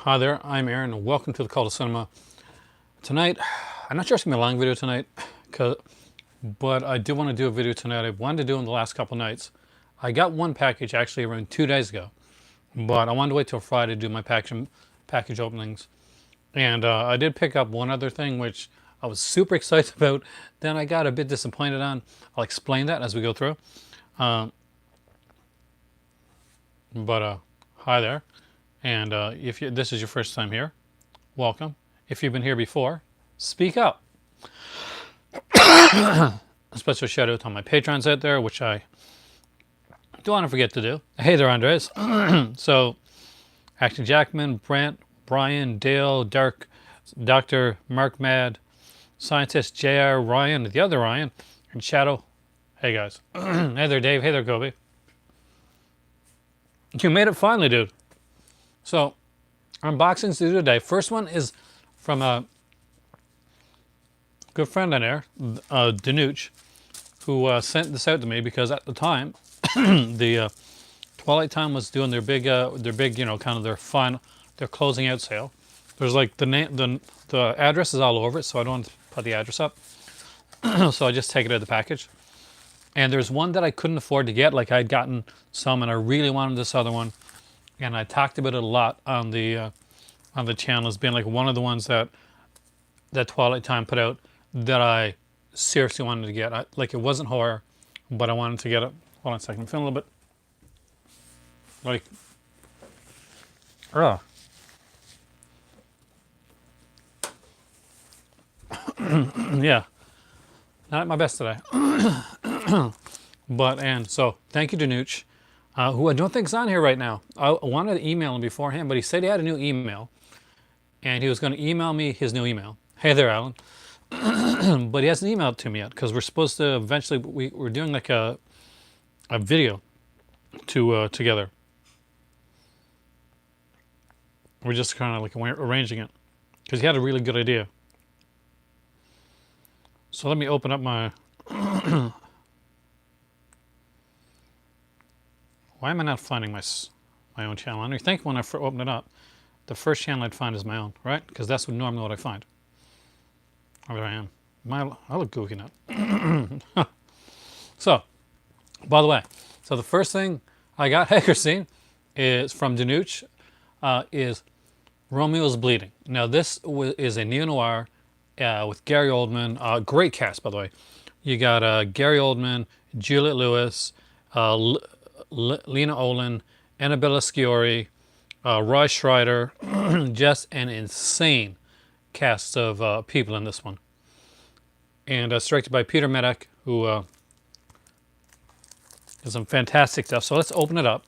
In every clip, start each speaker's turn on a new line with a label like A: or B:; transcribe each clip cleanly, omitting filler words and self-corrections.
A: Hi there, I'm Aaron, and welcome to the Call to Cinema. Tonight, I'm not sure it's going to be a long video tonight, but I do want to do a video tonight. I wanted to do in the last couple nights. I got one package actually around 2 days ago, but I wanted to wait till Friday to do my package openings. And I did pick up one other thing, which I was super excited about. Then I got a bit disappointed on. I'll explain that as we go through. But hi there. And if this is your first time here, welcome. If you've been here before, speak up. A special shout out to my patrons out there, which I don't want to forget to do. Hey there, Andres. So, Action Jackman, Brent, Brian, Dale, Dark, Dr. Mark Mad, Scientist JR, Ryan, the other Ryan, and Shadow. Hey guys. Hey there, Dave. Hey there, Kobe. You made it finally, dude. So, unboxings to do today. First one is from a good friend on there, Danuch, who sent this out to me because at the time, the Twilight Time was doing their big, you know, kind of their closing out sale. There's like the address is all over it, so I don't want to put the address up. So I just take it out of the package. And there's one that I couldn't afford to get. Like I'd gotten some, and I really wanted this other one. And I talked about it a lot on the channel as being like one of the ones that Twilight Time put out that I seriously wanted to get. Like it wasn't horror, but I wanted to get it. Hold on a second, I'm feeling a little bit like, yeah, not at my best today. And so thank you to Nooch. Who I don't think is on here right now. I wanted to email him beforehand, but he said he had a new email, and he was going to email me his new email. Hey there, Alan. But he hasn't emailed it to me yet because we're supposed to eventually. We're doing like a video together. We're just kind of like arranging it because he had a really good idea. So let me open up my. Why am I not finding my own channel? I think when I open it up, the first channel I'd find is my own, right? Because that's normally what I find. Oh, there I am. I look goofy now. So, by the way, so the first thing I got, hey Christine, is from Danuch, is Romeo's Bleeding. Now this is a neo-noir with Gary Oldman. Great cast, by the way. You got Gary Oldman, Juliette Lewis, Lena Olin, Annabella Sciorri, Roy Schreider. Just an insane cast of people in this one. And it's directed by Peter Medak, who does some fantastic stuff. So let's open it up.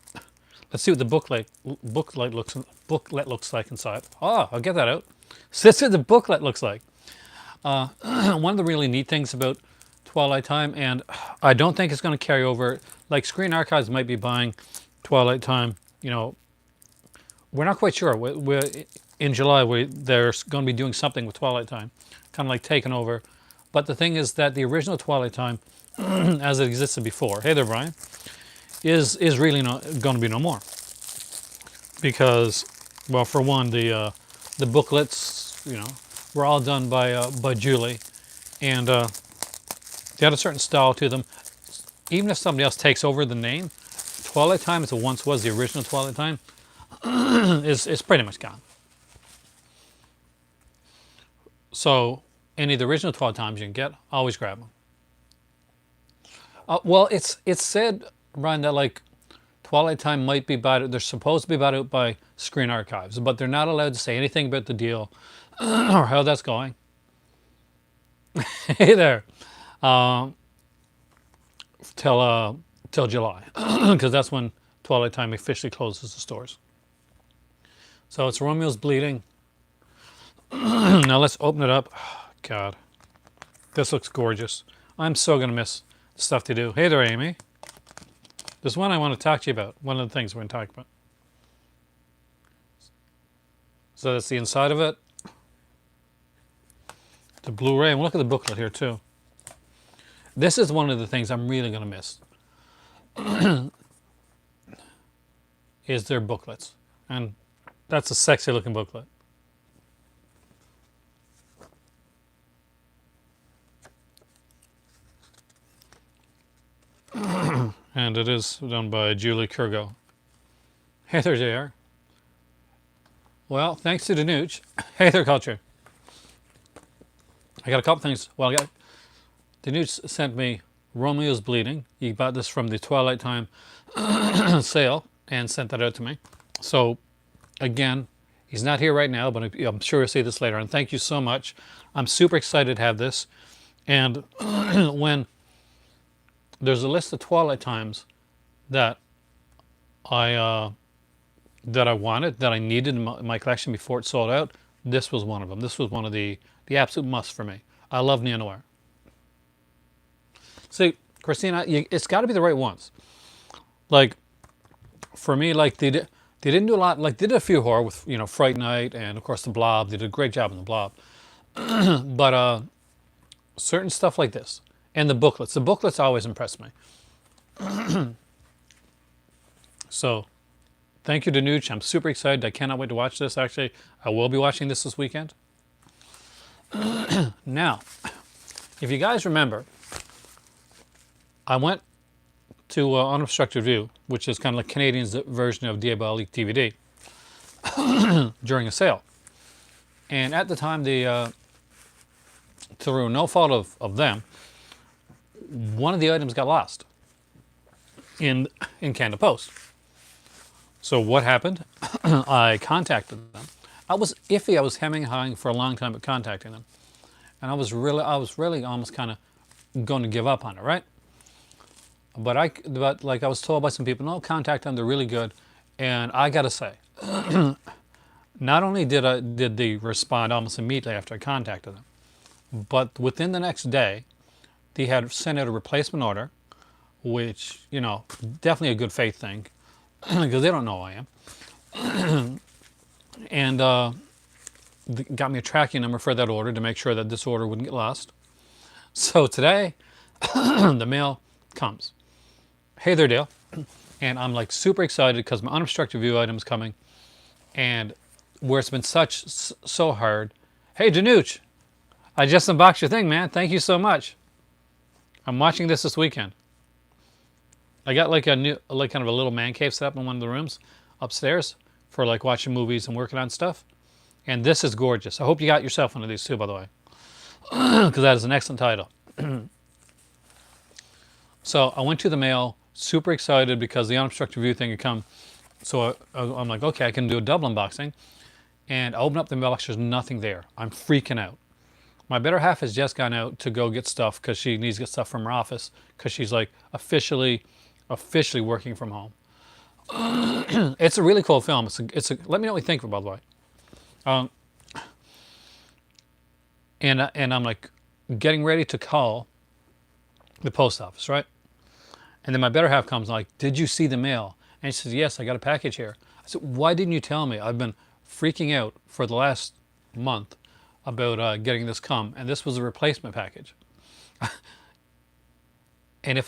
A: Let's see what the booklet looks like inside. Oh, I'll get that out. So this is what the booklet looks like. One of the really neat things about Twilight Time, and I don't think it's going to carry over. Like Screen Archives might be buying Twilight Time. You know, we're not quite sure. We're in July. They're going to be doing something with Twilight Time, kind of like taking over. But the thing is that the original Twilight Time, as it existed before, hey there, Brian, is really not going to be no more. Because, well, for one, the booklets, you know, were all done by Julie, and they had a certain style to them. Even if somebody else takes over the name, Twilight Time, as it once was, the original Twilight Time, is pretty much gone. So any of the original Twilight Times you can get, always grab them. Well, it's said, Brian, that like Twilight Time might be bought. They're supposed to be bought out by Screen Archives, but they're not allowed to say anything about the deal or how that's going. Hey there. Till July, because that's when Twilight Time officially closes the stores. So it's Romeo's Bleeding. Now let's open it up. Oh, God, this looks gorgeous. I'm so gonna miss the stuff to do. Hey there, Amy. There's one I want to talk to you about. One of the things we're going to talk about. So that's the inside of it. The Blu-ray, and look at the booklet here too. This is one of the things I'm really going to miss. Is their booklets. And That's a sexy looking booklet. And it is done by Julie Kurgo. Hey there, JR. Well, thanks to Danuch. Hey there, Culture. I got a couple things. Well, Danuch sent me Romeo's Bleeding. He bought this from the Twilight Time sale and sent that out to me. So, again, he's not here right now, but I'm sure he'll see this later. And thank you so much. I'm super excited to have this. And when there's a list of Twilight Times that I wanted, that I needed in my collection before it sold out, this was one of them. This was one of the absolute must for me. I love neo-noir. See, Christina, it's got to be the right ones. Like, for me, like they didn't do a lot. Like they did a few horror with Fright Night and of course the Blob. They did a great job in the Blob. But certain stuff like this and the booklets. The booklets always impress me. So, thank you to Nooch. I'm super excited. I cannot wait to watch this. Actually, I will be watching this weekend. Now, if you guys remember, I went to Unobstructed View, which is kind of like Canadian's version of Diabolique DVD, during a sale. And at the time, through no fault of them, one of the items got lost in Canada Post. So what happened? I contacted them. I was iffy. I was hemming and hawing for a long time about contacting them, and I was really almost kind of going to give up on it, right? But like I was told by some people, no, contact them. They're really good, and I gotta say, not only did they respond almost immediately after I contacted them, but within the next day, they had sent out a replacement order, which definitely a good faith thing, because they don't know who I am, and got me a tracking number for that order to make sure that this order wouldn't get lost. So today, the mail comes. Hey there, Dale. And I'm like super excited because my Unobstructed View item's coming, and where it's been so hard. Hey, Danuch, I just unboxed your thing, man. Thank you so much. I'm watching this weekend. I got like kind of a little man cave set up in one of the rooms upstairs for like watching movies and working on stuff. And this is gorgeous. I hope you got yourself one of these too, by the way, because that is an excellent title. So I went to the mail, super excited because the Unobstructed View thing had come. So I'm like, okay, I can do a double unboxing. And I open up the mailbox, there's nothing there. I'm freaking out. My better half has just gone out to go get stuff because she needs to get stuff from her office because she's like officially working from home. It's a really cool film. Let me know what you think of it, by the way. And I'm like getting ready to call the post office, right? And then my better half comes like, did you see the mail? And she says, yes, I got a package here. I said, why didn't you tell me? I've been freaking out for the last month about getting this come, and this was a replacement package. and if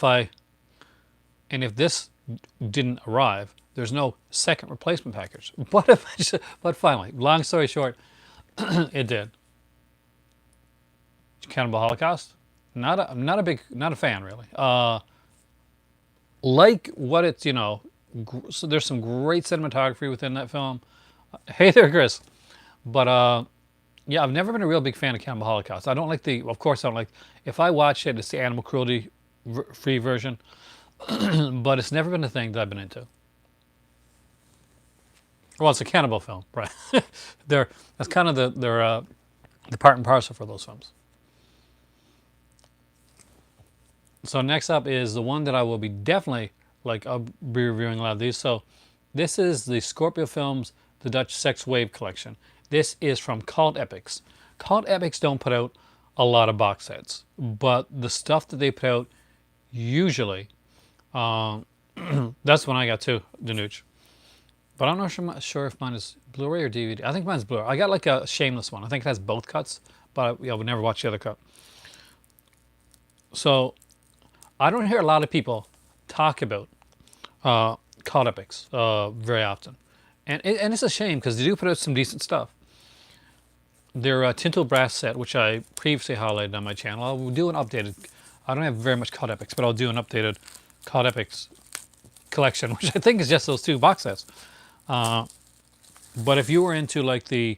A: this didn't arrive, there's no second replacement package. But finally, long story short, it did. Cannibal Holocaust? Not a fan really. Like what it's so there's some great cinematography within that film. Hey there, Chris. But yeah, I've never been a real big fan of Cannibal Holocaust. I don't like of course I don't like, if I watch it, it's the animal cruelty free version. But it's never been a thing that I've been into. Well, it's a cannibal film, right? That's kind of the part and parcel for those films. So next up is the one that I will be definitely, I'll be reviewing a lot of these. So this is the Scorpio Films, the Dutch Sex Wave collection. This is from Cult Epics. Cult Epics don't put out a lot of box sets, but the stuff that they put out, usually, that's when I got too, Danuch. But I'm not sure if mine is Blu-ray or DVD. I think mine's Blu-ray. I got like a Shameless one. I think it has both cuts, but I would never watch the other cut. So I don't hear a lot of people talk about Cult Epics very often. And it's a shame because they do put out some decent stuff. Their Tinto Brass set, which I previously highlighted on my channel, I'll do an updated. I don't have very much COD Epics, but I'll do an updated COD Epics collection, which I think is just those two box sets. But if you were into like the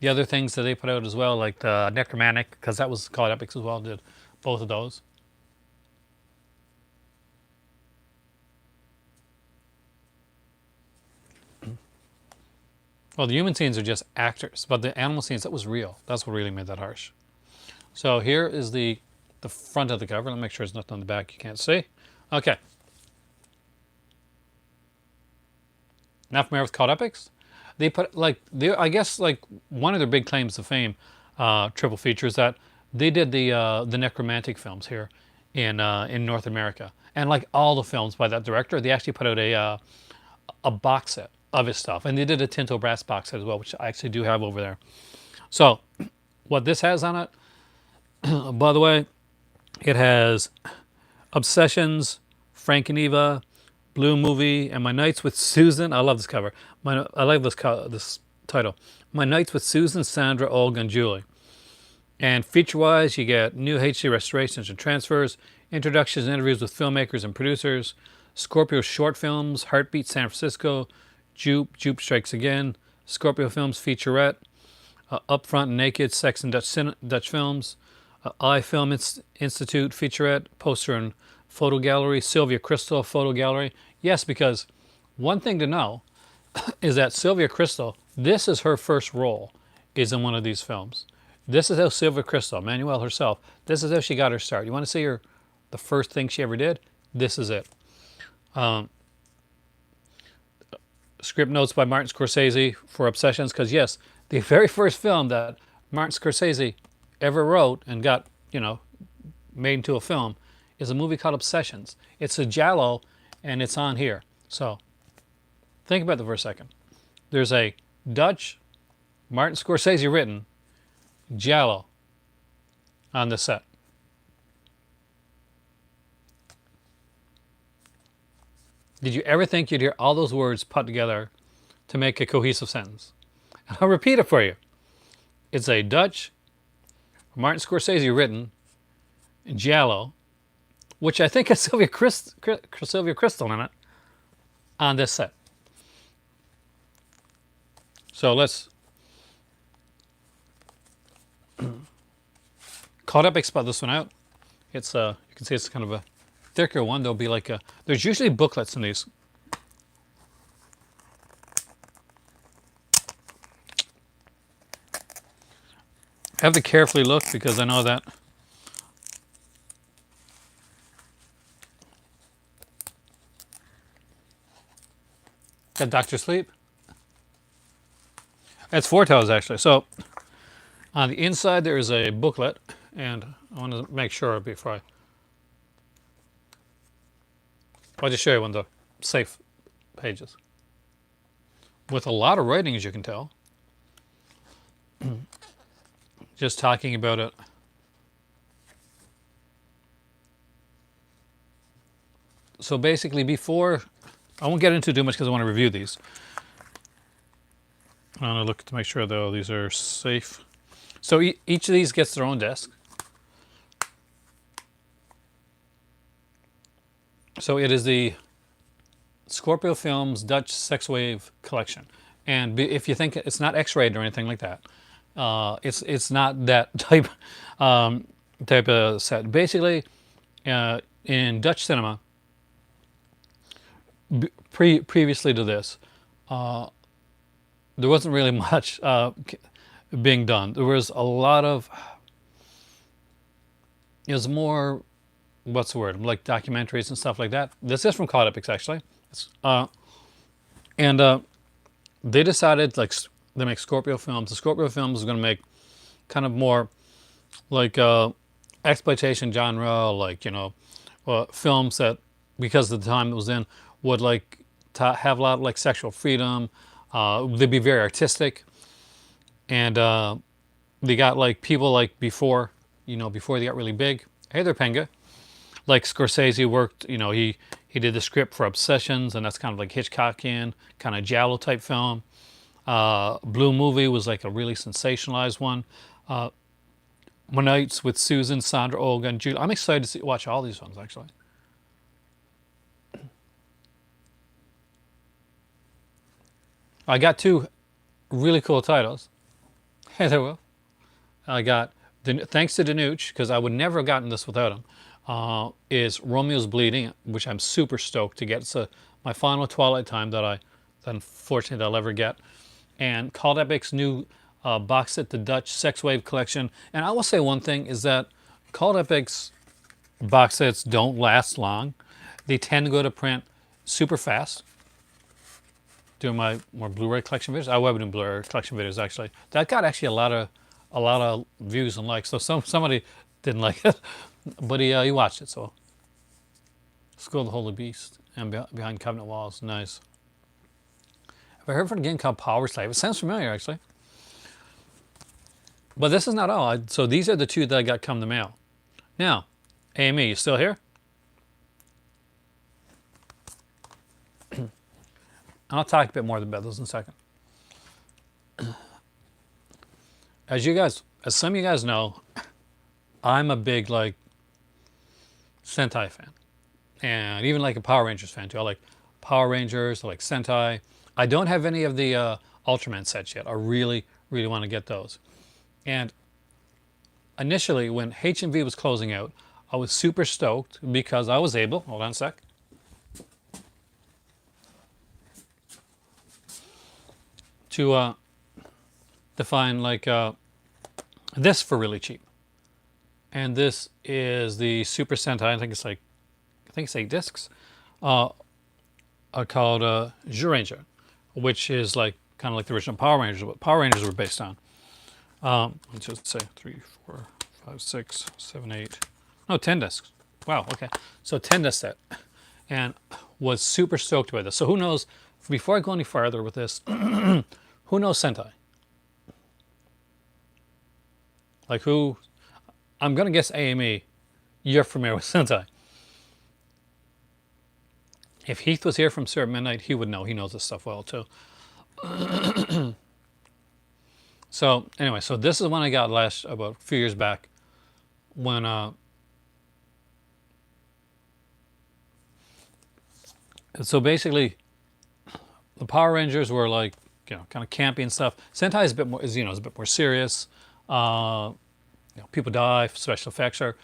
A: other things that they put out as well, like the Necromantic, because that was COD Epics as well, did both of those. Well, the human scenes are just actors, but the animal scenes, that was real. That's what really made that harsh. So here is the front of the cover. Let me make sure there's nothing on the back you can't see. Okay. Not familiar with COD Epics? They put like I guess like one of their big claims to fame, triple feature, is that they did the Necromantic films here in North America, and like all the films by that director, they actually put out a box set of his stuff, and they did a Tinto Brass box set as well, which I actually do have over there. So, what this has on it, by the way, it has Obsessions, Frank and Eva, Blue Movie, and My Nights with Susan. I love this cover. I like this title. My Nights with Susan, Sandra, Olga, and Julie. And feature-wise, you get new HD restorations and transfers, introductions and interviews with filmmakers and producers, Scorpio short films, Heartbeat San Francisco, Jupe Strikes Again, Scorpio Films featurette, Upfront and Naked, Sex and Dutch Films, I Film Institute featurette, poster and photo gallery, Sylvia Crystal photo gallery. Yes, because one thing to know is that Sylvia Crystal, this is her first role, is in one of these films. This is how Sylvia Crystal, Manuel herself, this is how she got her start. You want to see her, the first thing she ever did? This is it. Script notes by Martin Scorsese for Obsessions, because yes, the very first film that Martin Scorsese ever wrote and got, made into a film is a movie called Obsessions. It's a Giallo, and it's on here. So, think about that for a second. There's a Dutch, Martin Scorsese written Giallo on the set. Did you ever think you'd hear all those words put together to make a cohesive sentence? And I'll repeat it for you. It's a Dutch, Martin Scorsese written Giallo, which I think has Sylvia Crystal in it, on this set. So let's... COD Epics spot this one out. It's you can see it's kind of a thicker one. There'll be like there's usually booklets in these. I have to carefully look because I know that got Dr. Sleep. That's Foretells actually. So on the inside there is a booklet, and I want to make sure before I'll just show you one of the safe pages. With a lot of writing, as you can tell. Just talking about it. So basically before, I won't get into too much because I want to review these. I want to look to make sure though these are safe. So each of these gets their own desk. So it is the Scorpio Films Dutch Sex Wave collection, and if you think it's not X-rated or anything like that, it's not that type of set. Basically, in Dutch cinema, previously to this, there wasn't really much being done. There was a lot of, it was more, what's the word, like documentaries and stuff like that. This is from COD Epics actually. They decided, like, they make Scorpio Films. The Scorpio Films is going to make kind of more like exploitation genre, like, films that, because of the time it was in, would like have a lot of like sexual freedom. They'd be very artistic, and they got like people like before they got really big. Hey there, Penga. Like Scorsese worked, he He did the script for Obsessions, and that's kind of like Hitchcockian, kind of Giallo type film. Blue Movie was like a really sensationalized one. Nights with Susan, Sandra, Olga, and Julie. I'm excited to watch all these ones, actually. I got two really cool titles. Hey there, Will. I got, thanks to Danuch, because I would never have gotten this without him, is Romeo's Bleeding, which I'm super stoked to get. It's my final Twilight time that unfortunately I'll ever get. And Called Epic's new box set, the Dutch Sex Wave collection. And I will say one thing is that Called Epic's box sets don't last long. They tend to go to print super fast. Doing my more Blu-ray collection videos. I was doing Blu-ray collection videos actually. That got actually a lot of views and likes. So somebody didn't like it, but he watched it. So School of the Holy Beast and Behind Covenant Walls, nice. Have I heard of a game called Power Slave? It sounds familiar actually. But this is not all. So these are the two that I got come the mail. Now, AME, you still here? I'll talk a bit more about those in a second. As some of you guys know, I'm a big like Sentai fan, and even like a Power Rangers fan too. I like Power Rangers, I like Sentai. I don't have any of the Ultraman sets yet. I really, really want to get those. And initially, when HMV was closing out, I was super stoked because I was able. Hold on a sec. To find like this for really cheap, and this is the Super Sentai. I think it's 8 discs, called Zyuranger, which is like kind of like the original Power Rangers. What Power Rangers were based on. Let's just say 3, 4, 5, 6, 7, 8. No, 10 discs. Wow. Okay, so 10 disc set, and was super stoked by this. So who knows? Before I go any farther with this. Who knows Sentai? Like who? I'm going to guess AME. You're familiar with Sentai. If Heath was here from Syrup Midnight, he would know. He knows this stuff well too. So anyway, so this is one I got about a few years back when so basically the Power Rangers were like, kind of campy and stuff. Sentai is a bit more, is a bit more serious. People die. Special effects are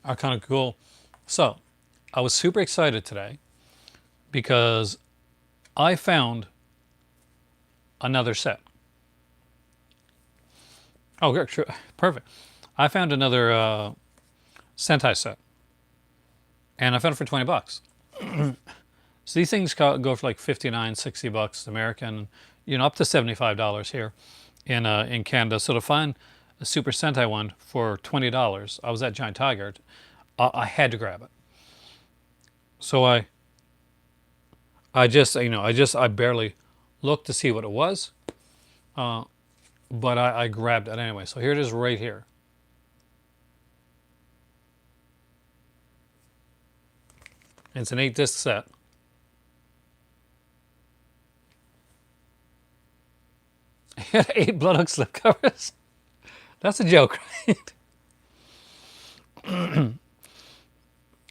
A: are kind of cool. So, I was super excited today because I found another set. Oh, good, sure, perfect. I found another Sentai set, and I found it for $20. So these things go for like $59, $60 American, up to $75 here in Canada. So to find a Super Sentai one for $20, I was at Giant Tiger. I had to grab it. So I barely looked to see what it was, but I grabbed it anyway. So here it is right here. It's an 8-disc set. It had 8 blood-hook slipcovers. That's a joke, right?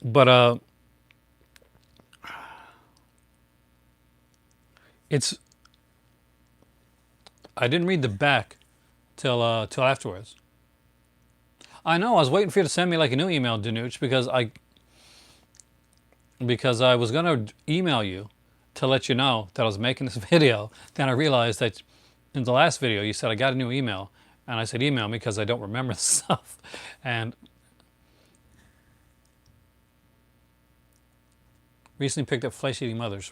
A: But it's. I didn't read the back till afterwards. I know. I was waiting for you to send me like a new email, Danuch, because I was gonna email you to let you know that I was making this video. Then I realized that in the last video you said I got a new email, and I said email me because I don't remember the stuff. And recently picked up Flesh Eating Mothers.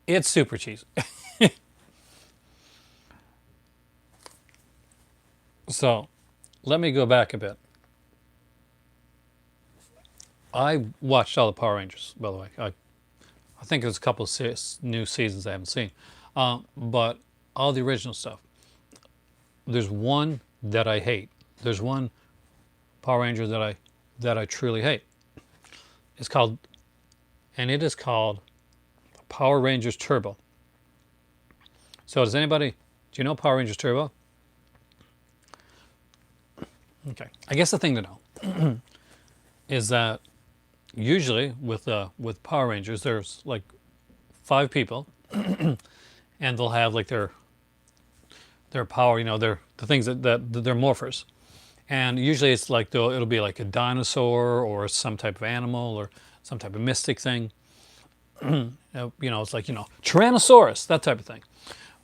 A: It's super cheesy. So, let me go back a bit. I watched all the Power Rangers, by the way. I think there's a couple of new seasons I haven't seen. But all the original stuff. There's one that I hate. There's one Power Ranger that I truly hate. is called, and it is called Power Rangers Turbo. So does anybody, do you know Power Rangers Turbo? Okay. I guess the thing to know is that usually with Power Rangers, there's like 5 people, and they'll have like their power, the things that they're morphers, and usually it's like it'll be like a dinosaur or some type of animal or some type of mystic thing. It's like Tyrannosaurus, that type of thing.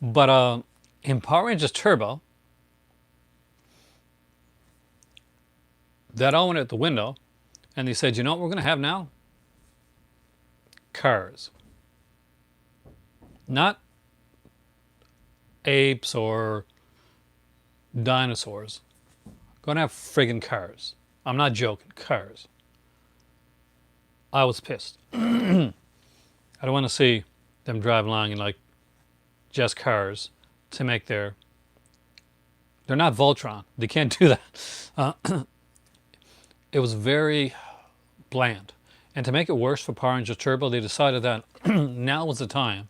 A: But in Power Rangers Turbo, that all went out the window, and they said, you know what we're going to have now? Cars. Not apes or dinosaurs. Going to have friggin' cars. I'm not joking. Cars. I was pissed. I don't want to see them drive along in like just cars to make they're not Voltron. They can't do that. It was very bland. And to make it worse for Power Rangers Turbo, they decided that now was the time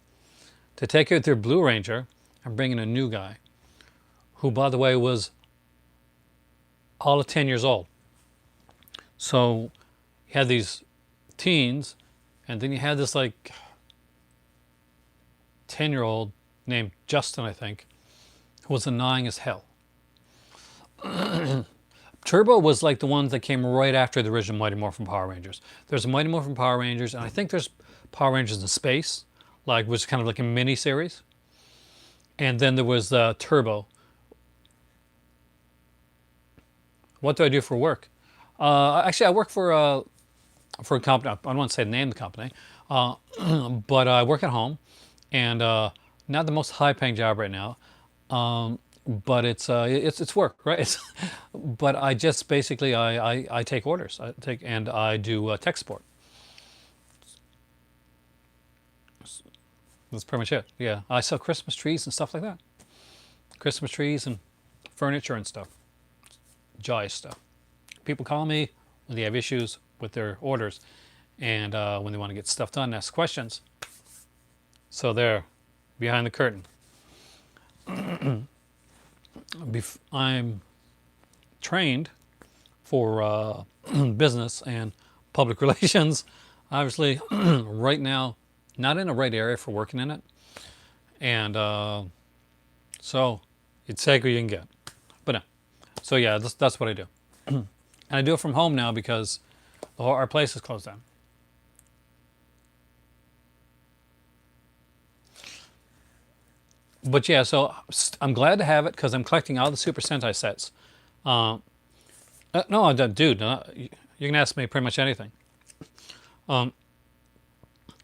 A: to take out their Blue Ranger and bring in a new guy, who, by the way, was all of 10 years old. So you had these teens, and then you had this like 10-year-old named Justin, I think, who was annoying as hell. Turbo was like the ones that came right after the original Mighty Morphin Power Rangers. There's a Mighty Morphin Power Rangers, and I think there's Power Rangers in Space, which is kind of like a mini series. And then there was Turbo. What do I do for work? Actually, I work for a company. I don't want to say the name of the company, but I work at home, and not the most high-paying job right now. But it's work, right? But I just basically I take orders. I do tech support. That's pretty much it. Yeah, I sell Christmas trees and stuff like that. Christmas trees and furniture and stuff. Joyous stuff. People call me when they have issues with their orders, and when they want to get stuff done, ask questions. So they're behind the curtain. I'm trained for business and public relations. Obviously, right now, not in the right area for working in it. And so you take what you can get. But no. So yeah, that's what I do. And I do it from home now because our place is closed down. But yeah, so I'm glad to have it because I'm collecting all the Super Sentai sets. No, dude, you can ask me pretty much anything. And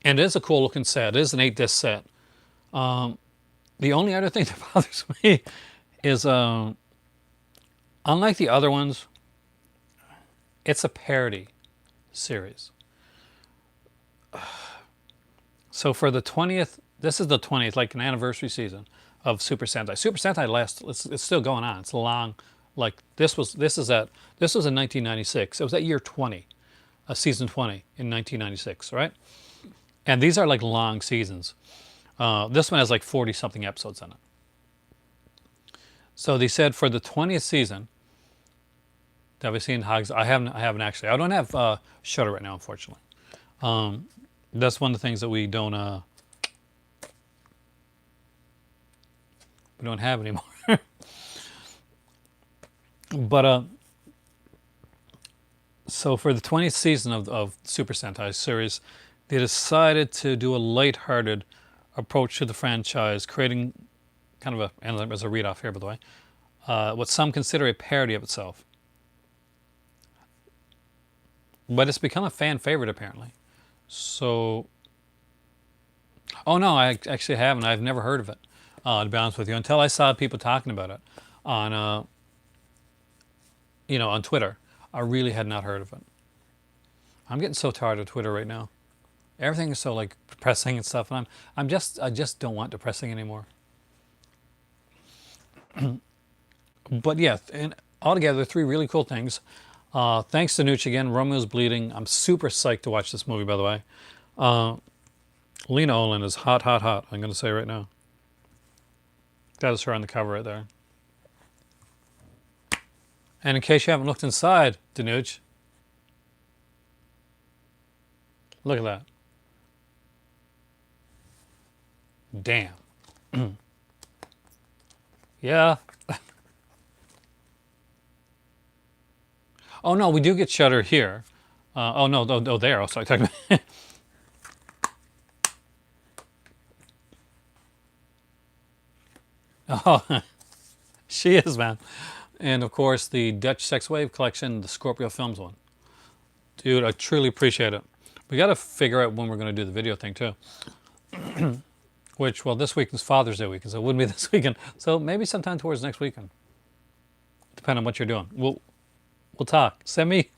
A: it is a cool looking set. It is an 8-disc set. The only other thing that bothers me is, unlike the other ones, it's a parody series. So for the 20th, this is the 20th, like an anniversary season of Super Sentai. Super Sentai it's still going on. It's long, like this was in 1996. It was at year 20, season 20 in 1996, right? And these are like long seasons. This one has like 40 something episodes in it. So they said for the 20th season, have I seen Hogs? I haven't actually. I don't have Shudder right now, unfortunately. That's one of the things that we don't have anymore. But so for the 20th season of Super Sentai series, they decided to do a lighthearted approach to the franchise, creating kind of a, and there's a read off here by the way, what some consider a parody of itself. But it's become a fan favorite apparently. So, oh no, I actually haven't. I've never heard of it, to be honest with you, until I saw people talking about it on, on Twitter. I really had not heard of it. I'm getting so tired of Twitter right now. Everything is so like depressing and stuff, and I just don't want depressing anymore. But yeah, and altogether, 3 really cool things. Thanks to Nooch again. Romeo's Bleeding. I'm super psyched to watch this movie, by the way. Lena Olin is hot, hot, hot. I'm going to say right now. That is her on the cover right there. And in case you haven't looked inside, Danuch, look at that. Damn. Yeah. Oh no, we do get Shutter here. Oh no, there. Oh, sorry. Oh, she is, man. And of course, the Dutch Sex Wave collection, the Scorpio Films one. Dude, I truly appreciate it. We got to figure out when we're going to do the video thing too. Which, well, this week is Father's Day weekend, so it wouldn't be this weekend. So maybe sometime towards next weekend, depending on what you're doing. We'll talk. Send me,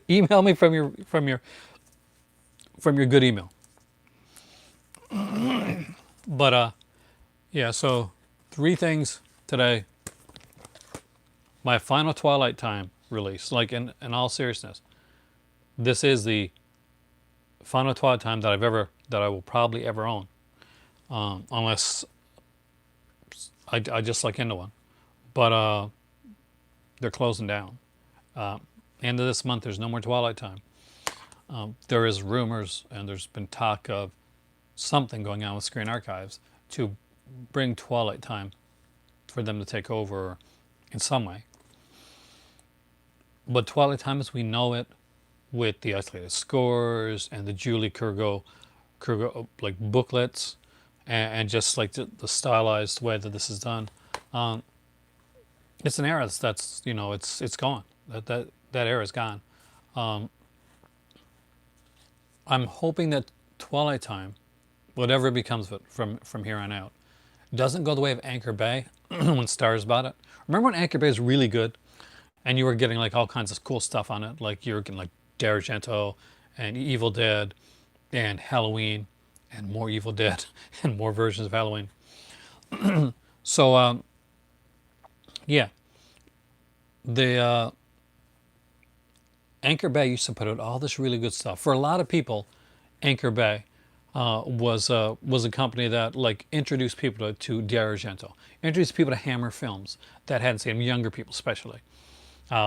A: email me from your good email. But yeah. So 3 things today. My final Twilight time release. Like in all seriousness, this is the final Twilight time that I will probably ever own, unless I just like into one. But they're closing down. End of this month, there's no more Twilight time. There is rumors, and there's been talk of something going on with Screen Archives to bring Twilight time for them to take over in some way. But Twilight time as we know it, with the isolated scores and the Julie Kurgo like booklets, and just like the stylized way that this is done, it's an era that's it's gone. That era is gone. I'm hoping that Twilight time, whatever it becomes of it from here on out, doesn't go the way of Anchor Bay when Stars bought it. Remember when Anchor Bay was really good, and you were getting like all kinds of cool stuff on it, like you were getting like D'Argento and Evil Dead and Halloween and more Evil Dead and more versions of Halloween. So yeah, the Anchor Bay used to put out all this really good stuff. For a lot of people, Anchor Bay was a company that like introduced people to D'Argento, introduced people to Hammer films that hadn't seen them, younger people especially.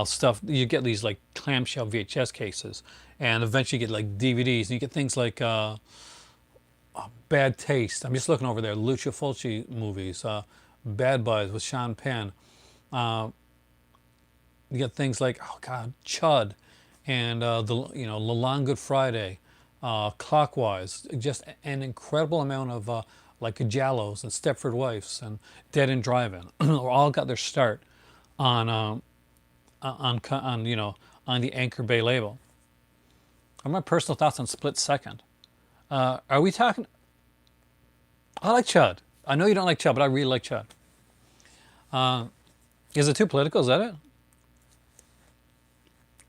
A: Stuff, you get these like clamshell VHS cases, and eventually you get like DVDs, and you get things like Bad Taste. I'm just looking over there. Lucio Fulci movies, Bad Boys with Sean Penn. You get things like, oh God, Chud, and La Long Good Friday, Clockwise. Just an incredible amount of like Giallos and Stepford Wives and Dead End Drive-In, all got their start on the Anchor Bay label. Are my personal thoughts on Split Second? Are we talking? I like Chud. I know you don't like Chud, but I really like Chud. Is it too political? Is that it?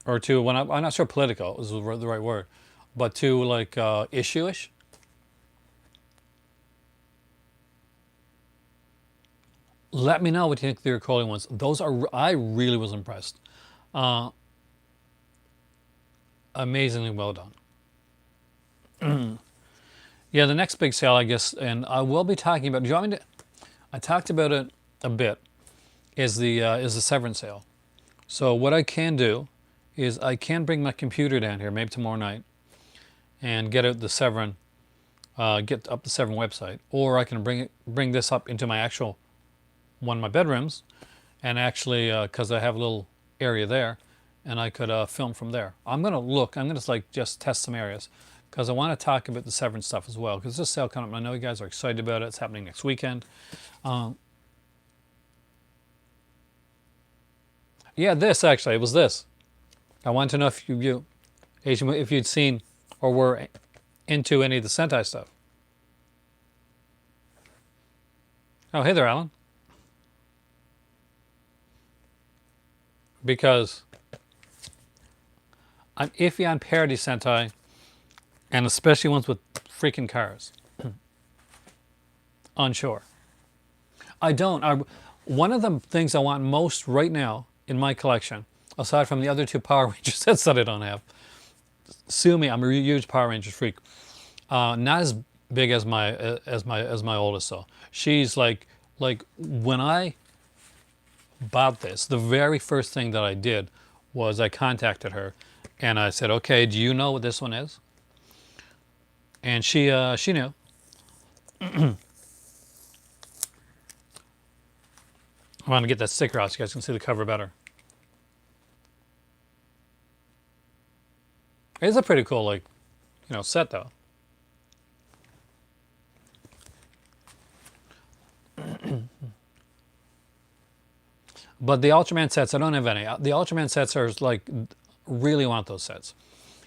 A: Or too? When I'm not sure political is the right word, but too like issue-ish. Let me know what you think of the Ercole ones. Those are, I really was impressed. Amazingly well done. Yeah, the next big sale, I guess, and I will be talking about. Do you want me to? I talked about it a bit. Is the Severance sale. So what I can do is I can bring my computer down here, maybe tomorrow night, and get out the Severin, get up the Severin website, or I can bring this up into my actual one of my bedrooms, and actually, because I have a little area there, and I could film from there. I'm gonna like just test some areas, because I want to talk about the Severance stuff as well, because this sale coming up. I know you guys are excited about it. It's happening next weekend. Yeah, it was this. I wanted to know if you'd seen or were into any of the Sentai stuff. Oh, hey there, Alan. Because I'm iffy on parody Sentai, and especially ones with freaking cars. Unsure. One of the things I want most right now in my collection, aside from the other two Power Ranger sets that I don't have. Sue me, I'm a huge Power Rangers freak. Not as big as my oldest though. She's like when I bought this, the very first thing that I did was I contacted her, and I said, "Okay, do you know what this one is?" And she knew. I want to get that sticker out so you guys can see the cover better. It's a pretty cool, like, set though. But the Ultraman sets, I don't have any. The Ultraman sets are like, really want those sets.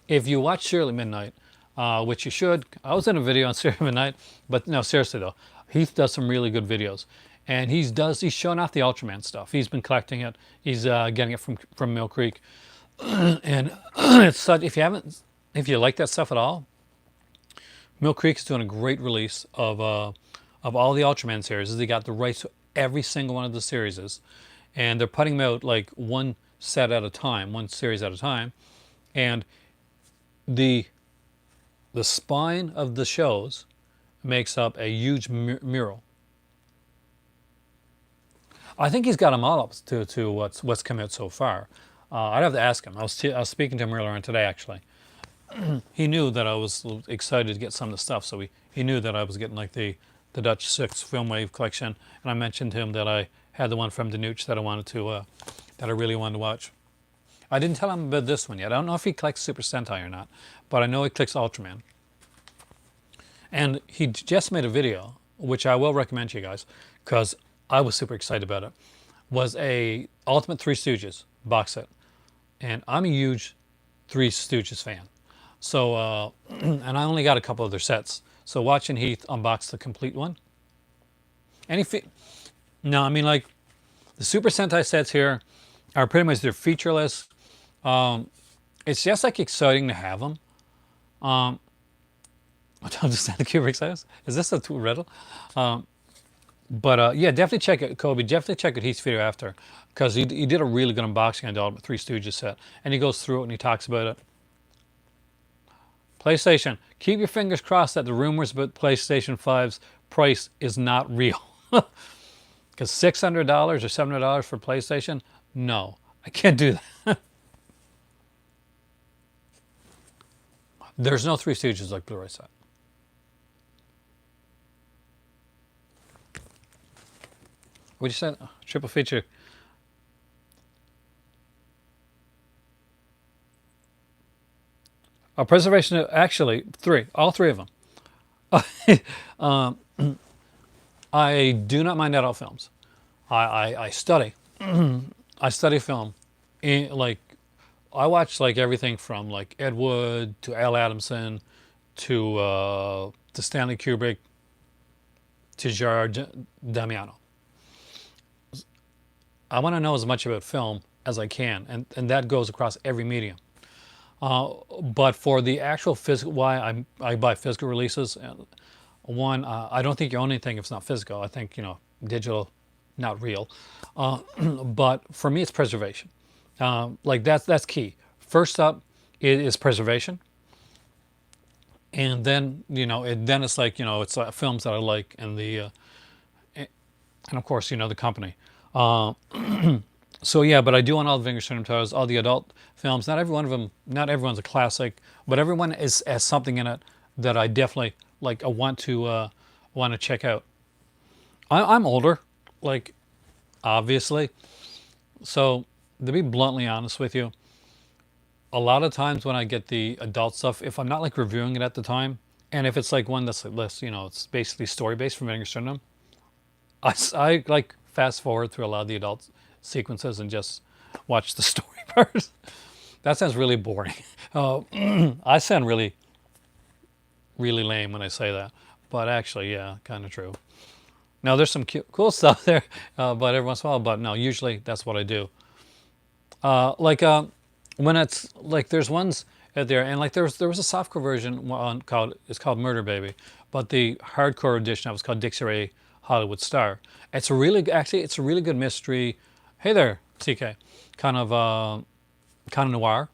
A: If you watch Serial Midnight, which you should, I was in a video on Serial Midnight, but no, seriously though, Heath does some really good videos. And he's shown off the Ultraman stuff. He's been collecting it. He's getting it from Mill Creek. And it's such, if you like that stuff at all, Mill Creek is doing a great release of all the Ultraman series. They got the rights to every single one of the series, and they're putting them out like one set at a time, one series at a time, and the spine of the shows makes up a huge mural. I think he's got them all up to what's come out so far. I'd have to ask him. I was speaking to him earlier on today, actually. He knew that I was excited to get some of the stuff, so he knew that I was getting like the Dutch 6 Film Wave collection, and I mentioned to him that I had the one from Danuch that I really wanted to watch. I didn't tell him about this one yet. I don't know if he collects Super Sentai or not, but I know he collects Ultraman. And he just made a video, which I will recommend to you guys, because I was super excited about it, was a Ultimate Three Stooges box set. And I'm a huge Three Stooges fan. So, and I only got a couple of their sets. So watching Heath unbox the complete one. No, I mean, like, the Super Sentai sets here are pretty much, they're featureless. It's just like exciting to have them. I'll just the Kubrick says. Is this a riddle? But yeah, definitely check it, Kobe. Definitely check out Heath's video after, because he did a really good unboxing on the Ultimate Three Stooges set, and he goes through it and he talks about it. PlayStation, keep your fingers crossed that the rumors about PlayStation 5's price is not real. Because $600 or $700 for PlayStation? No, I can't do that. There's no Three Stooges like Blu-ray set. What'd you say? Oh, triple feature. Preservation, actually, all three of them. I do not mind adult films. I study. I study film. Like, I watch like everything from like Ed Wood to Al Adamson to Stanley Kubrick to Gerard Damiano. I want to know as much about film as I can, and that goes across every medium. But for the actual physical, why I buy physical releases, one, I don't think you own anything if it's not physical. I think, digital, not real. But for me, it's preservation. Like that's key. First up is preservation. And then, then it's like, it's films that I like, and and of course, the company. So yeah, but I do own all the Finger Cinematography, all the adult films. Not every one of them, not everyone's a classic, but everyone has something in it that I definitely like. I want to check out. I'm older, like, obviously. So to be bluntly honest with you, a lot of times when I get the adult stuff, if I'm not like reviewing it at the time, and if it's like one that's like less, it's basically story based from Finger Cinema, I like fast forward through a lot of the adult sequences and just watch the story part. That sounds really boring. I sound really, really lame when I say that, but actually, yeah, kind of true. Now there's some cool stuff there, but every once in a while, but no, usually that's what I do. When it's like there's ones out there, and like there was a softcore version called Murder Baby, but the hardcore edition was called Dixie Ray Hollywood Star. It's a really good mystery. Hey there, CK. Kind of kind of noir,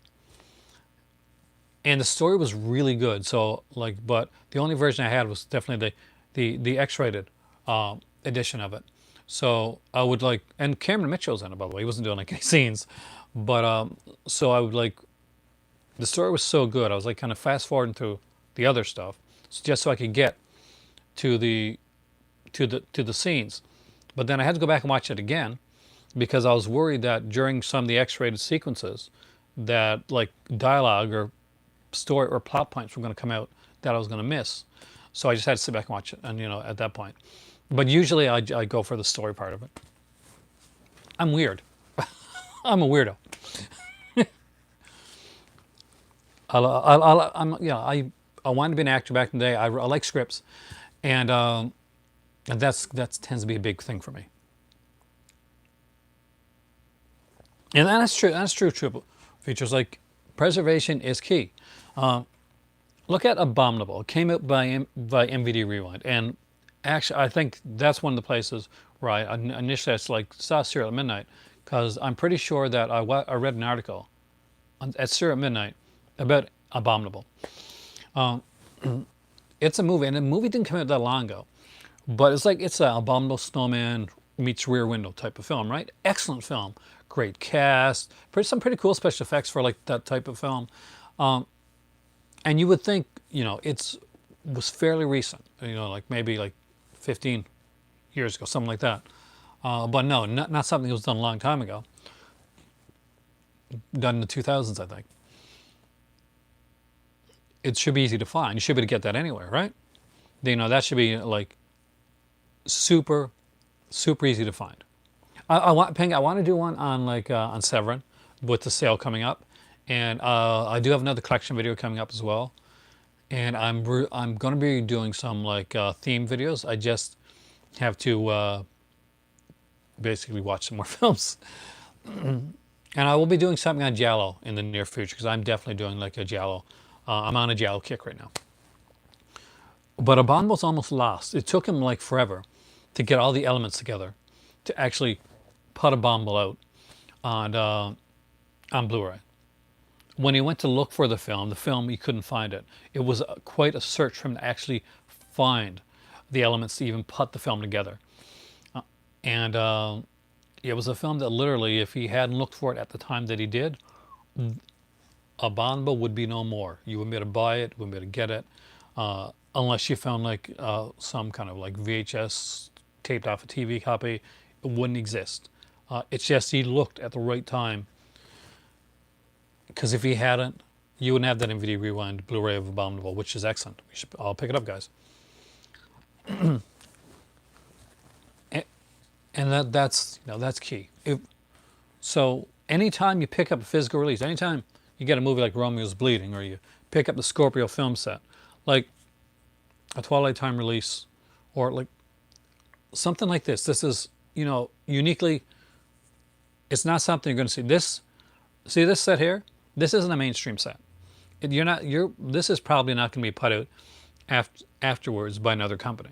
A: and the story was really good. So like, but the only version I had was definitely the X-rated edition of it. So I would like, and Cameron Mitchell's in it, by the way. He wasn't doing like any scenes, but so I would like, the story was so good. I was like kind of fast forwarding through the other stuff, just so I could get to the scenes. But then I had to go back and watch it again because I was worried that during some of the X-rated sequences, that like dialogue or story or plot points were going to come out that I was going to miss. So I just had to sit back and watch it, and at that point. But usually I go for the story part of it. I'm weird. I'm a weirdo. I wanted to be an actor back in the day. I like scripts, and that tends to be a big thing for me. And that's true. That's true. Triple features like preservation is key. Look at Abominable. It came out by MVD Rewind, and actually, I think that's one of the places where I initially I like saw Serial at Midnight, because I'm pretty sure that I read an article at Serial at Midnight about Abominable. It's a movie, and the movie didn't come out that long ago, but it's an Abominable Snowman meets Rear Window type of film, right? Excellent film, great cast, some pretty cool special effects for like that type of film. And you would think, was fairly recent, like maybe like 15 years ago, something like that. But no, not something that was done a long time ago. Done in the 2000s, I think. It should be easy to find. You should be able to get that anywhere, right? That should be like super, super easy to find. I want to do one on like on Severin with the sale coming up, and I do have another collection video coming up as well. And I'm going to be doing some like theme videos. I just have to basically watch some more films. And I will be doing something on Giallo in the near future, because I'm definitely doing like a Giallo. I'm on a Giallo kick right now. But Abominable's almost lost. It took him like forever to get all the elements together to actually put Abominable out on Blu-ray. When he went to look for the film, he couldn't find it. It was quite a search for him to actually find the elements to even put the film together. And it was a film that literally, if he hadn't looked for it at the time that he did, Abominable would be no more. You wouldn't be able to buy it, wouldn't be able to get it, unless you found like some kind of like VHS taped off a TV copy. It wouldn't exist. It's just he looked at the right time. Because if he hadn't, you wouldn't have that MVD Rewind Blu-ray of Abominable, which is excellent. I'll pick it up, guys. and that's key. So anytime you pick up a physical release, anytime you get a movie like Romeo's Bleeding, or you pick up the Scorpio film set, like a Twilight time release, or like something like this. This is, uniquely, it's not something you're going to see. See this set here? This isn't a mainstream set. This is probably not going to be put out afterwards by another company.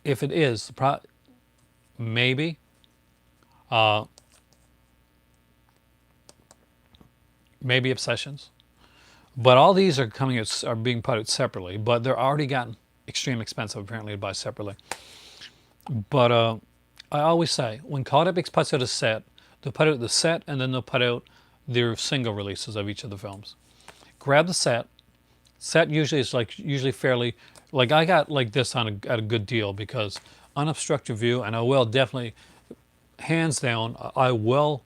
A: If it is, maybe. Maybe Obsessions. But all these are being put out separately, but they're already gotten extremely expensive apparently to buy separately. But I always say, when Caught Epics puts out a set, they'll put out the set, and then they'll put out their single releases of each of the films. Grab the set. Set usually fairly, like I got like this at a good deal, because Unobstructed View, and I will definitely, hands down, I will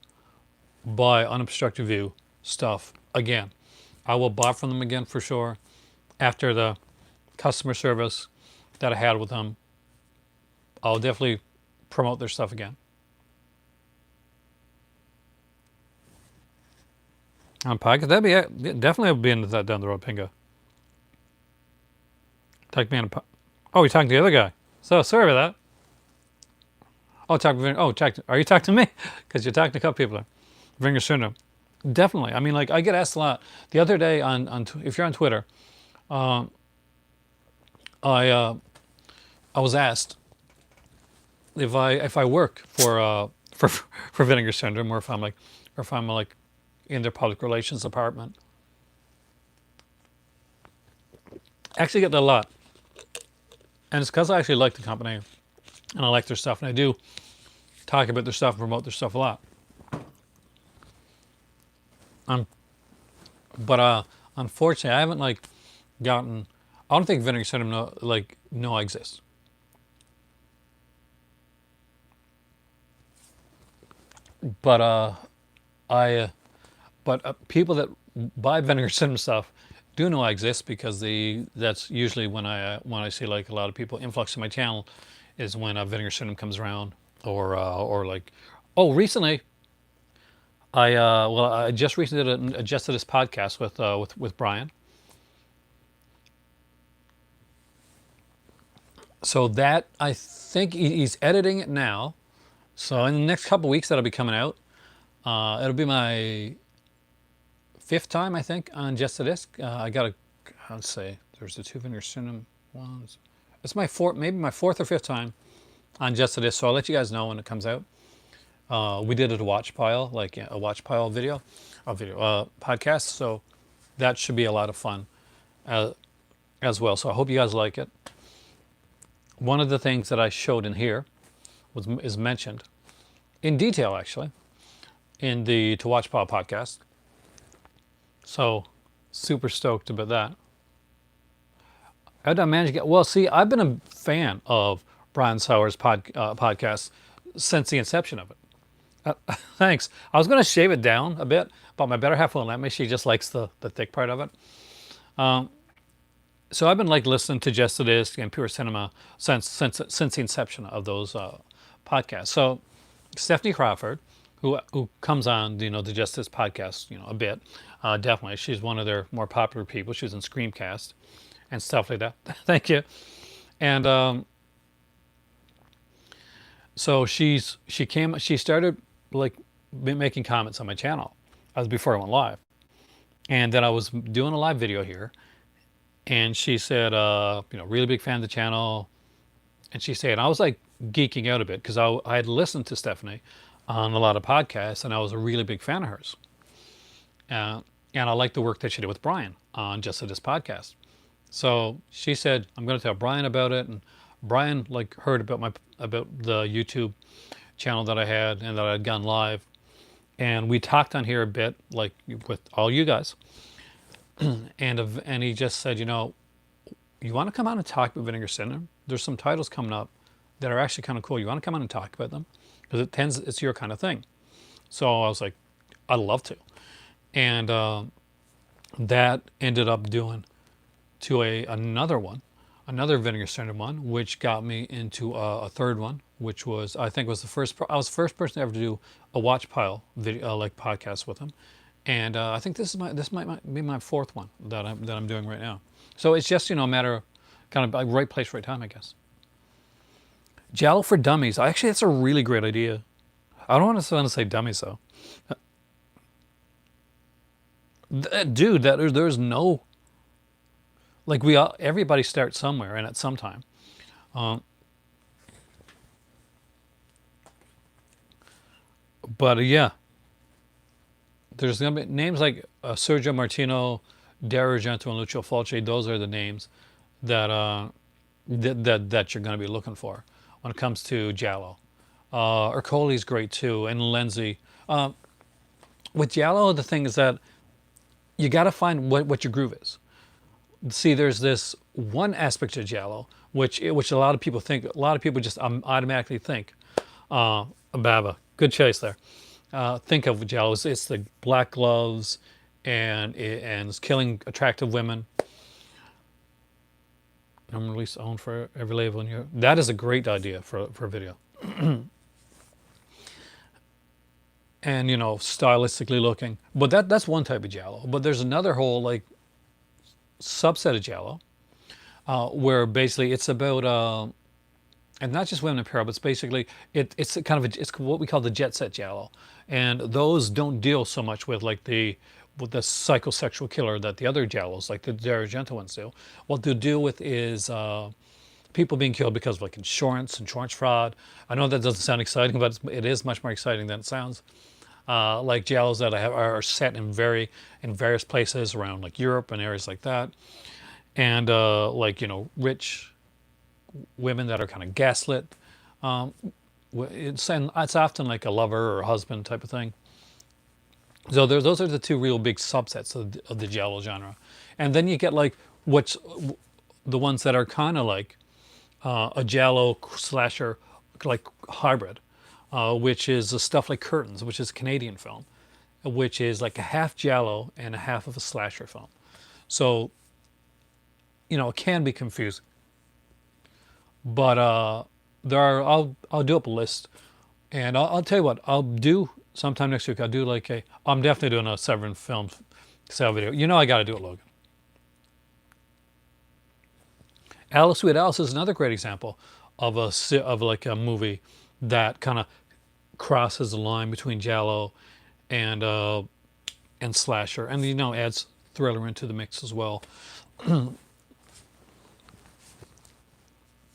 A: buy Unobstructed View stuff again. I will buy from them again for sure, after the customer service that I had with them. I'll definitely promote their stuff again. On podcast, that'd be definitely be into that down the road, Pinga. Talk me on oh, you're talking to the other guy. So sorry about that. Are you talking to me? Because you're talking to a couple people. Vinger syndrome. Definitely. I mean, like, I get asked a lot. The other day if you're on Twitter, I was asked if I work for Vinegar Syndrome, or if I'm like in their public relations department. Actually get that a lot. And it's because I actually like the company and I like their stuff. And I do talk about their stuff and promote their stuff a lot. But unfortunately, I haven't like gotten. I don't think Vinegar Syndrome know I exist. But I but people that buy Vinegar Syndrome stuff do know I exist because that's usually when I see like a lot of people influx to my channel is when Vinegar Syndrome comes around or like recently I just recently did an Adjusted This podcast with Brian. So that I think he's editing it now. So in the next couple weeks that'll be coming out. It'll be my fifth time I think on Just a Disc. I got let's say there's the two Vinegar Syndrome ones. It's my maybe my fourth or fifth time on Just a Disc. So I'll let you guys know when it comes out. We did a watch pile, like a watch pile video podcast. So that should be a lot of fun as well. So I hope you guys like it. One of the things that I showed in here is mentioned in detail, actually, in the To Watch Pile podcast. So super stoked about that. How did I manage to get? Well, see, I've been a fan of Brian Sauer's podcast since the inception of it. Thanks. I was going to shave it down a bit, but my better half won't let me. She just likes the thick part of it. So I've been like listening to Just a Disc and Pure Cinema since the inception of those podcasts. So Stephanie Crawford, who comes on the Just This podcast a bit, definitely she's one of their more popular people. She was in Screamcast and stuff like that. Thank you. And so she started like making comments on my channel. That was before I went live, and then I was doing a live video here. And she said, really big fan of the channel. And she said, I was like geeking out a bit because I had listened to Stephanie on a lot of podcasts and I was a really big fan of hers. And I liked the work that she did with Brian on Just This podcast. So she said, I'm going to tell Brian about it. And Brian like heard about the YouTube channel that I had and that I had gone live. And we talked on here a bit, like with all you guys. And he just said, you want to come on and talk about Vinegar Syndrome? There's some titles coming up that are actually kind of cool. You want to come on and talk about them? Because it's your kind of thing. So I was like, I'd love to. And that ended up doing to another Vinegar Syndrome one, which got me into a third one, which was, I think was I was the first person ever to do a watch pile video, like podcast with him. And I think this might be my fourth one that I'm doing right now. So it's just a matter of kind of like right place, right time, I guess. Giallo for dummies. Actually, that's a really great idea. I don't want to say dummies though. Dude, there's no like everybody starts somewhere and at some time. But yeah. There's going to be names like Sergio Martino, Dario Argento, and Lucio Fulci. Those are the names that that you're going to be looking for when it comes to Giallo. Ercoli's great too, and Lenzi. With Giallo, the thing is that you got to find what your groove is. See, there's this one aspect of Giallo, which a lot of people just automatically think, Baba, good choice there. Think of Giallo. It's the black gloves and it's killing attractive women. I'm released own for every label in here. That is a great idea for a video. And stylistically looking. But that's one type of Giallo. But there's another whole like subset of Giallo where basically it's about and not just women in apparel, but it's basically it's kind of it's what we call the jet set Giallo, and those don't deal so much with like the psychosexual killer that the other Giallos, like the Dario Argento ones, do. What they deal with is people being killed because of like insurance fraud. I know that doesn't sound exciting, but it is much more exciting than it sounds. like giallos that I have are set in various places around like Europe and areas like that, and like rich women that are kind of gaslit. Um, it's often like a lover or a husband type of thing. So those are the two real big subsets of the giallo genre, and then you get like what's the ones that are kind of like a giallo slasher like hybrid, which is the stuff like Curtains, which is a Canadian film, which is like a half giallo and a half of a slasher film. So it can be confusing, but there are. I'll do up a list, and I'll tell you what I'll do sometime next week. I'll do like a. I'm definitely doing a Seven Films sale video. I got to do it, Logan. Alice Sweet Alice is another great example of of like a movie that kind of crosses the line between giallo and slasher, and adds thriller into the mix as well.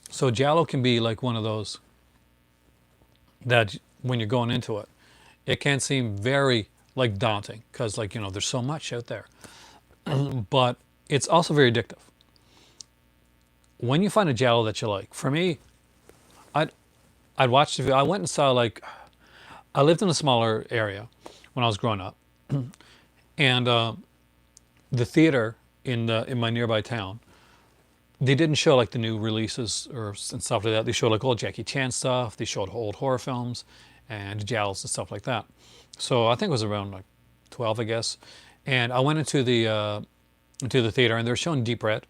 A: So giallo can be like one of those that when you're going into it, it can seem very like daunting because like there's so much out there, but it's also very addictive. When you find a giallo that you like, for me, I'd I'd watch the. I went and saw like I lived in a smaller area when I was growing up, and the theater in my nearby town, they didn't show like the new releases and stuff like that. They showed like old Jackie Chan stuff. They showed old horror films and giallos and stuff like that. So I think it was around like 12, I guess. And I went into the theater and they were showing Deep Red,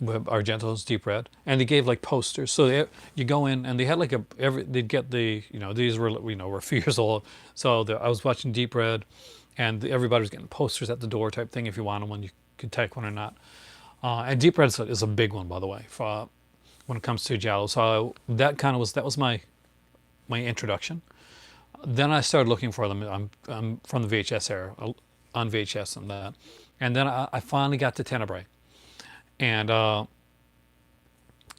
A: Argento's Deep Red, and they gave like posters. So you go in and they had like they'd get these were were a few years old. So I was watching Deep Red, and everybody was getting posters at the door type thing. If you wanted one, you could take one or not. And Deep Red is a big one, by the way, for, when it comes to giallo. So that was my introduction. Then I started looking for them. I'm from the VHS era, on VHS and that. And then I finally got to Tenebrae. And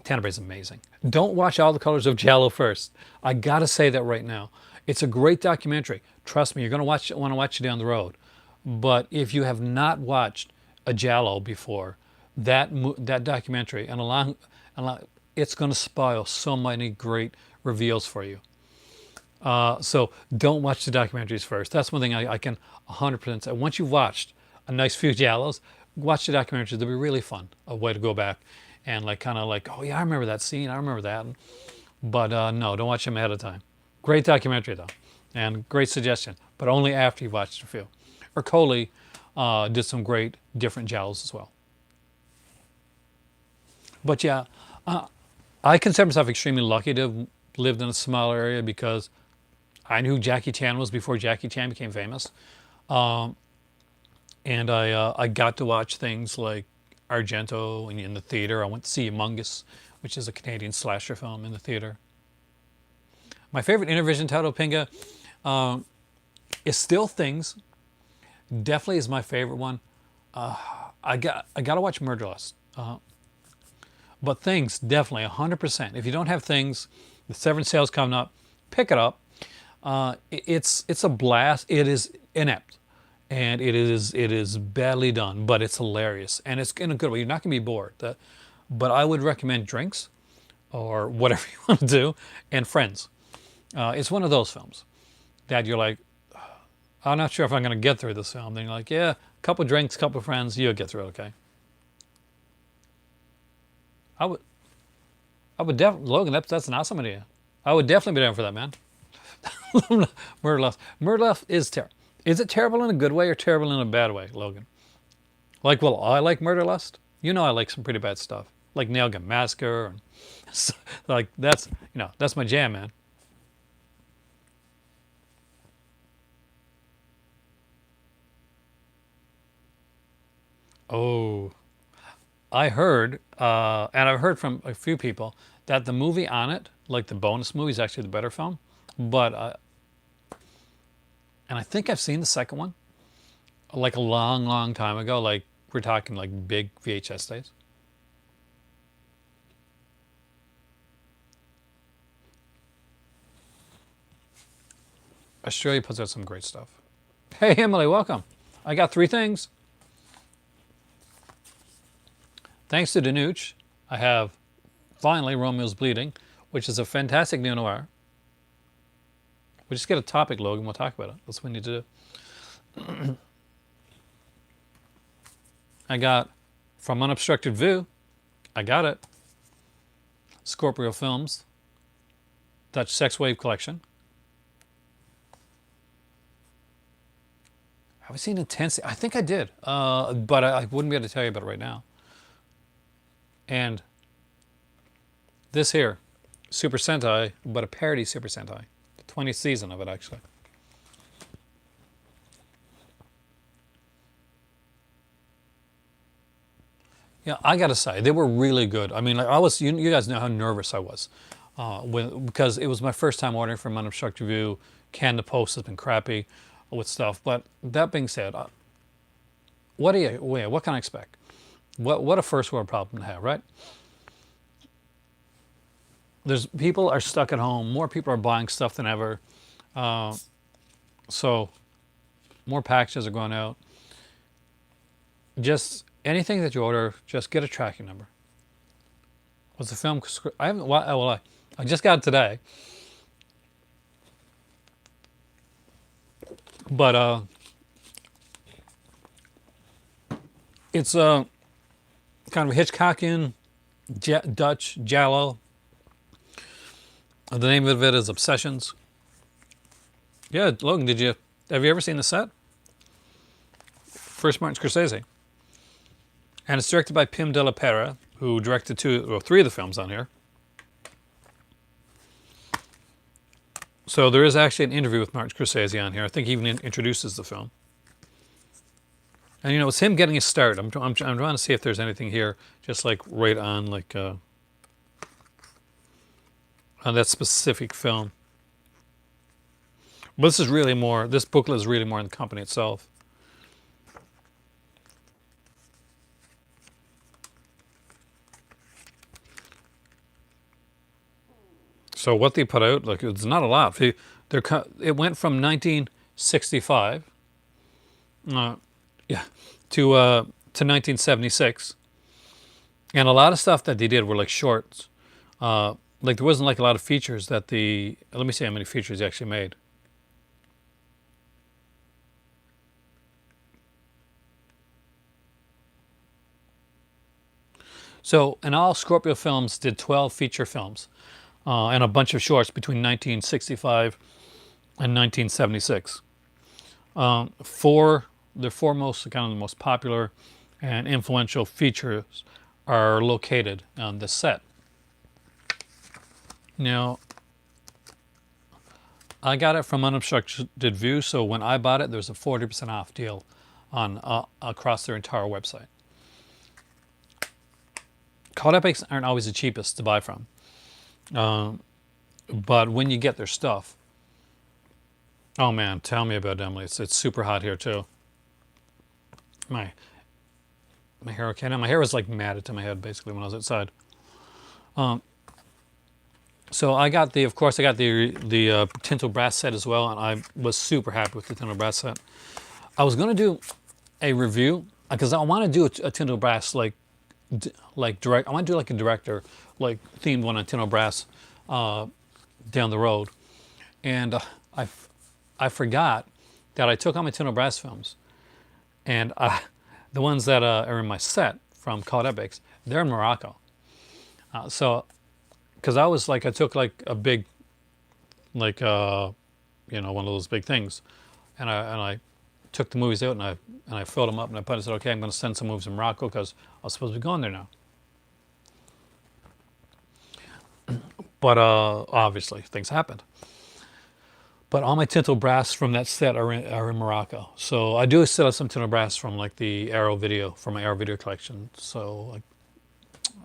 A: Tenebrae is amazing. Don't watch All the Colors of Giallo first. I gotta say that right now. It's a great documentary. Trust me, you're gonna want to watch it down the road. But if you have not watched a Giallo before, that documentary it's gonna spoil so many great reveals for you. So don't watch the documentaries first. That's one thing I can 100% say. Once you've watched a nice few Giallos, watch the documentaries. They'll be really fun. A way to go back and like kind of like, oh yeah, I remember that scene. I remember that. But no, don't watch them ahead of time. Great documentary though, and great suggestion. But only after you've watched a few. Ercole did some great different Giallos as well. But yeah, I consider myself extremely lucky to have lived in a smaller area because I knew who Jackie Chan was before Jackie Chan became famous. And I got to watch things like Argento in the theater. I went to see Among Us, which is a Canadian slasher film, in the theater. My favorite Intervision title, Pinga, is still Things. Definitely is my favorite one. I got to watch Murderlust. But Things, definitely 100%. If you don't have Things, the Severance sale's coming up. Pick it up. It's a blast. It is inept, and it is badly done, but it's hilarious, and it's in a good way. You're not going to be bored. But I would recommend drinks or whatever you want to do, and friends. It's one of those films that you're like, I'm not sure if I'm going to get through this film. Then you're like, yeah, a couple drinks, couple friends, you'll get through it, okay? I would, definitely, Logan, that's an awesome idea. I would definitely be down for that, man. Murderlust. Murderlust is terrible. Is it terrible in a good way or terrible in a bad way, Logan? Like, well, I like Murderlust. I like some pretty bad stuff, like Nail Gun Massacre, and like that's my jam, man. Oh, I heard, and I've heard from a few people that the movie on it, like the bonus movie, is actually the better film. But and I think I've seen the second one, like a long, long time ago. Like we're talking like big VHS days. Australia puts out some great stuff. Hey, Emily, welcome. I got 3 things. Thanks to Danuch, I have finally Romeo's Bleeding, which is a fantastic neo-noir. We just get a topic, Logan. We'll talk about it. That's what we need to do. I got From Unobstructed View. I got it. Scorpio Films. Dutch Sex Wave Collection. Have I seen Intensity? I think I did, but I wouldn't be able to tell you about it right now. And this here, Super Sentai, but a parody Super Sentai. The 20th season of it, actually. Yeah, I gotta say, they were really good. I mean, like I was, you guys know how nervous I was because it was my first time ordering from Unobstructed View. Canada Post has been crappy with stuff. But that being said, what can I expect? What a first world problem to have, right? People are stuck at home. More people are buying stuff than ever. So more packages are going out. Just anything that you order, just get a tracking number. Was the film? I haven't. Well, I just got it today. But it's kind of a Hitchcockian Dutch Giallo. The name of it is Obsessions. Yeah, Logan, have you ever seen the set? First Martin Scorsese. And it's directed by Pim de la Pera, who directed 3 of the films on here. So there is actually an interview with Martin Scorsese on here. I think he even introduces the film. And you know, it's him getting his start. I'm trying to see if there's anything here, just like right on on that specific film. But this booklet is really more in the company itself. So what they put out, like, it's not a lot. It went from 1965, to 1976, and a lot of stuff that they did were like shorts. Like there wasn't like a lot of features that let me see how many features he actually made. So in all, Scorpio Films did 12 feature films. And a bunch of shorts between 1965 and 1976. The 4 most, kind of the most popular and influential features are located on this set. Now, I got it from Unobstructed View, so when I bought it, there's a 40% off deal on across their entire website. Code Epics aren't always the cheapest to buy from. But when you get their stuff, oh man, tell me about it, Emily. It's super hot here too. My hair okay now? My hair was like matted to my head basically when I was outside. So I got the Tinto Brass set as well, and I was super happy with the Tinto Brass set. I was gonna do a review because I want to do a Tinto Brass like direct. I want to do like a director like themed one on Tinto Brass down the road, and I forgot that I took all my Tinto Brass films, and the ones that are in my set from Code Epics, they're in Morocco. So because I took like a big one of those big things, and I took the movies out and I filled them up and I said, okay, I'm going to send some movies to Morocco because I was supposed to be going there now. But obviously things happened. But all my Tinto Brass from that set are in Morocco. So I do still have some Tinto Brass from like the Arrow video, from my Arrow video collection. So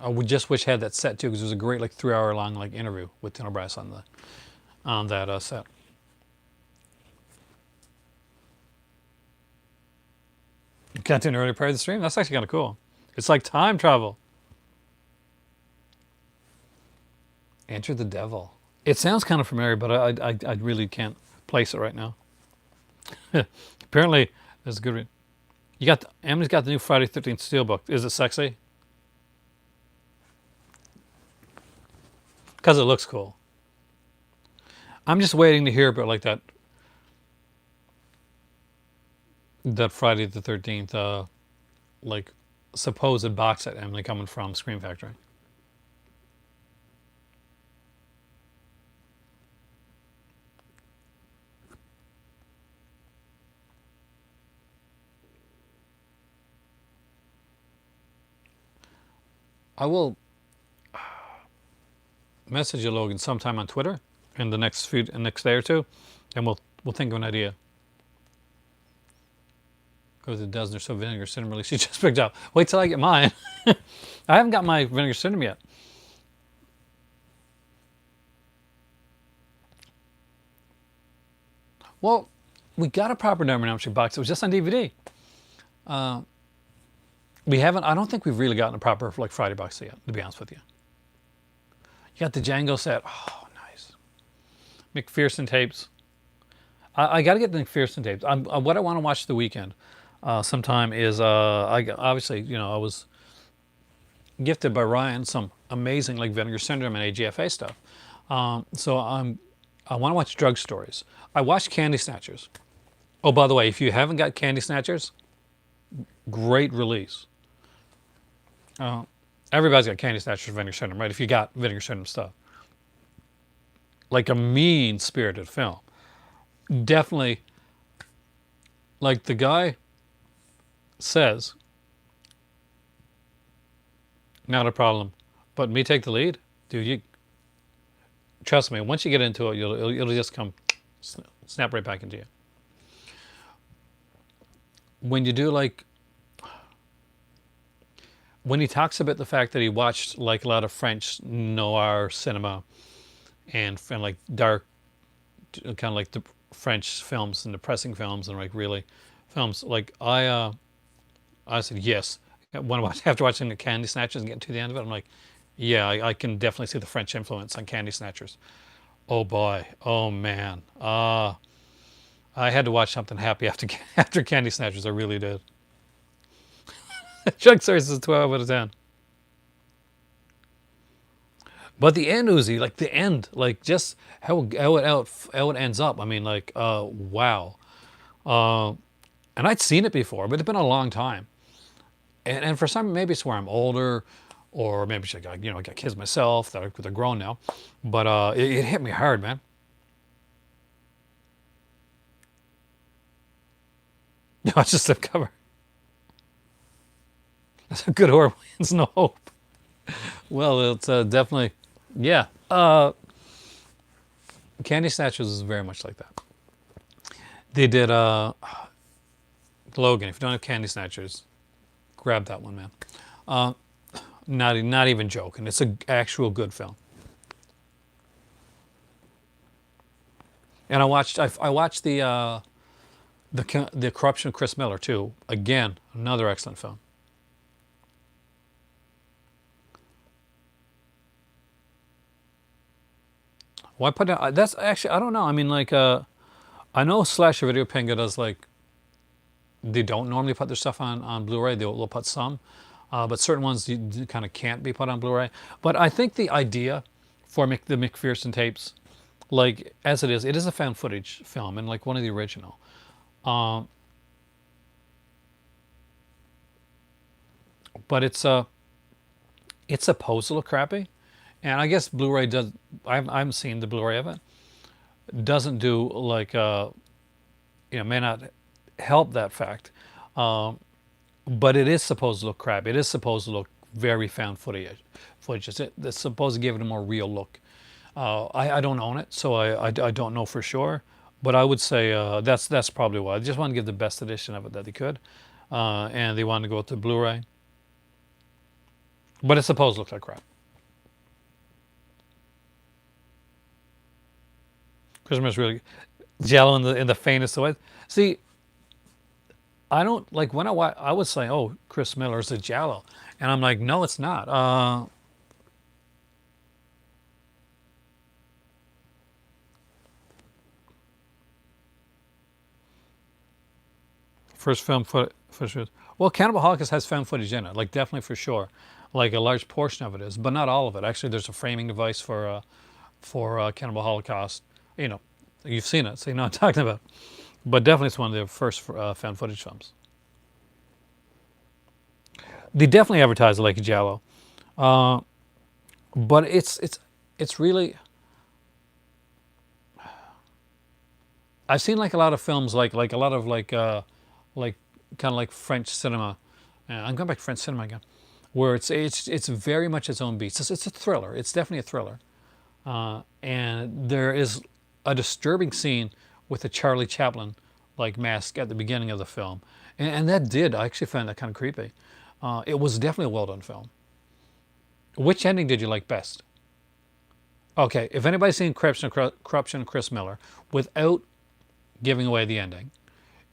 A: I would just wish I had that set too, because it was a great 3-hour long interview with Tinto Brass on that set. Got to an early part of the stream? That's actually kind of cool. It's like time travel. Enter the Devil. It sounds kind of familiar, but I really can't place it right now. Apparently, there's a good. You got Emily's got the new Friday 13th Steelbook. Is it sexy? Because it looks cool. I'm just waiting to hear about like that Friday the 13th like supposed box set Emily coming from Scream Factory. I will message you, Logan, sometime on Twitter in the next day or two, and we'll think of an idea. Goes a dozen or so vinegar cinnamon release you just picked up. Wait till I get mine. I haven't got my vinegar cinnamon yet. Well, we got a proper Nightmare on Elm Street box. It was just on DVD. We haven't. I don't think we've really gotten a proper like Friday box yet. To be honest with you, you got the Django set. Oh, nice. McPherson tapes. I got to get the McPherson tapes. What I want to watch the weekend sometime is obviously I was gifted by Ryan some amazing like Vinegar Syndrome and AGFA stuff. So I want to watch Drug Stories. I watched Candy Snatchers. Oh, by the way, if you haven't got Candy Snatchers, great release. Everybody's got Candy Snatchers Vinegar Syndrome, right? If you got Vinegar Syndrome stuff. Like a mean-spirited film. Definitely, like the guy says, not a problem, but me take the lead? Dude, you trust me, once you get into it, it'll just come snap right back into you. When you do like, when he talks about the fact that he watched like a lot of French noir cinema and like dark, kind of like the French films and depressing films and like really films, like I said yes. After watching the Candy Snatchers and getting to the end of it, I'm like, yeah, I can definitely see the French influence on Candy Snatchers. Oh boy, oh man, I had to watch something happy after Candy Snatchers. I really did. Chuck Series is 12 out of 10. But the end, Uzi, like the end, like just how it ends up. I mean, like, wow. And I'd seen it before, but it's been a long time. And for some, maybe it's where I'm older, or maybe I got kids myself that they're grown now. But it hit me hard, man. No, it's just a cover. That's a good horror. It's no hope. Well, it's definitely, yeah. Candy Snatchers is very much like that. They did Logan. If you don't have Candy Snatchers, grab that one, man. Not even joking. It's an actual good film. And I watched the Corruption of Chris Miller too. Again, another excellent film. Why put it? That's actually, I don't know. I mean, like, I know Slasher Video Pinga does like, they don't normally put their stuff on Blu-ray. They'll put some, but certain ones you kind of can't be put on Blu-ray. But I think the idea for the McPherson tapes, like as it is a found footage film and like one of the original. But it's supposed to look crappy, and I guess Blu-ray does. I haven't seen the Blu-ray of it. Doesn't do like may not help that fact, but it is supposed to look crappy. It is supposed to look very found footage. It's supposed to give it a more real look. I don't own it, so I don't know for sure. But I would say that's probably why. They just want to give the best edition of it that they could, and they wanted to go with the Blu-ray. But it's supposed to look like crap. Christmas really Giallo in the faintest way. See, I don't like when I would say, oh, Chris Miller's a Giallo, and I'm like, no, it's not. First film footage. Well, Cannibal Holocaust has found footage in it, like definitely for sure. Like a large portion of it is, but not all of it. Actually, there's a framing device for Cannibal Holocaust. You know, you've seen it, so you know what I'm talking about. But definitely, it's one of the first found footage films. They definitely advertise it like a Giallo, uh, but it's really. I've seen like a lot of films, like a lot of like kind of like French cinema. I'm going back to French cinema again, where it's very much its own beast. It's a thriller. It's definitely a thriller, and there is a disturbing scene with a Charlie Chaplin like mask at the beginning of the film, and that did I actually found that kind of creepy. It was definitely a well done film. Which ending did you like best? Okay, if anybody's seen Corruption, Chris Miller, without giving away the ending,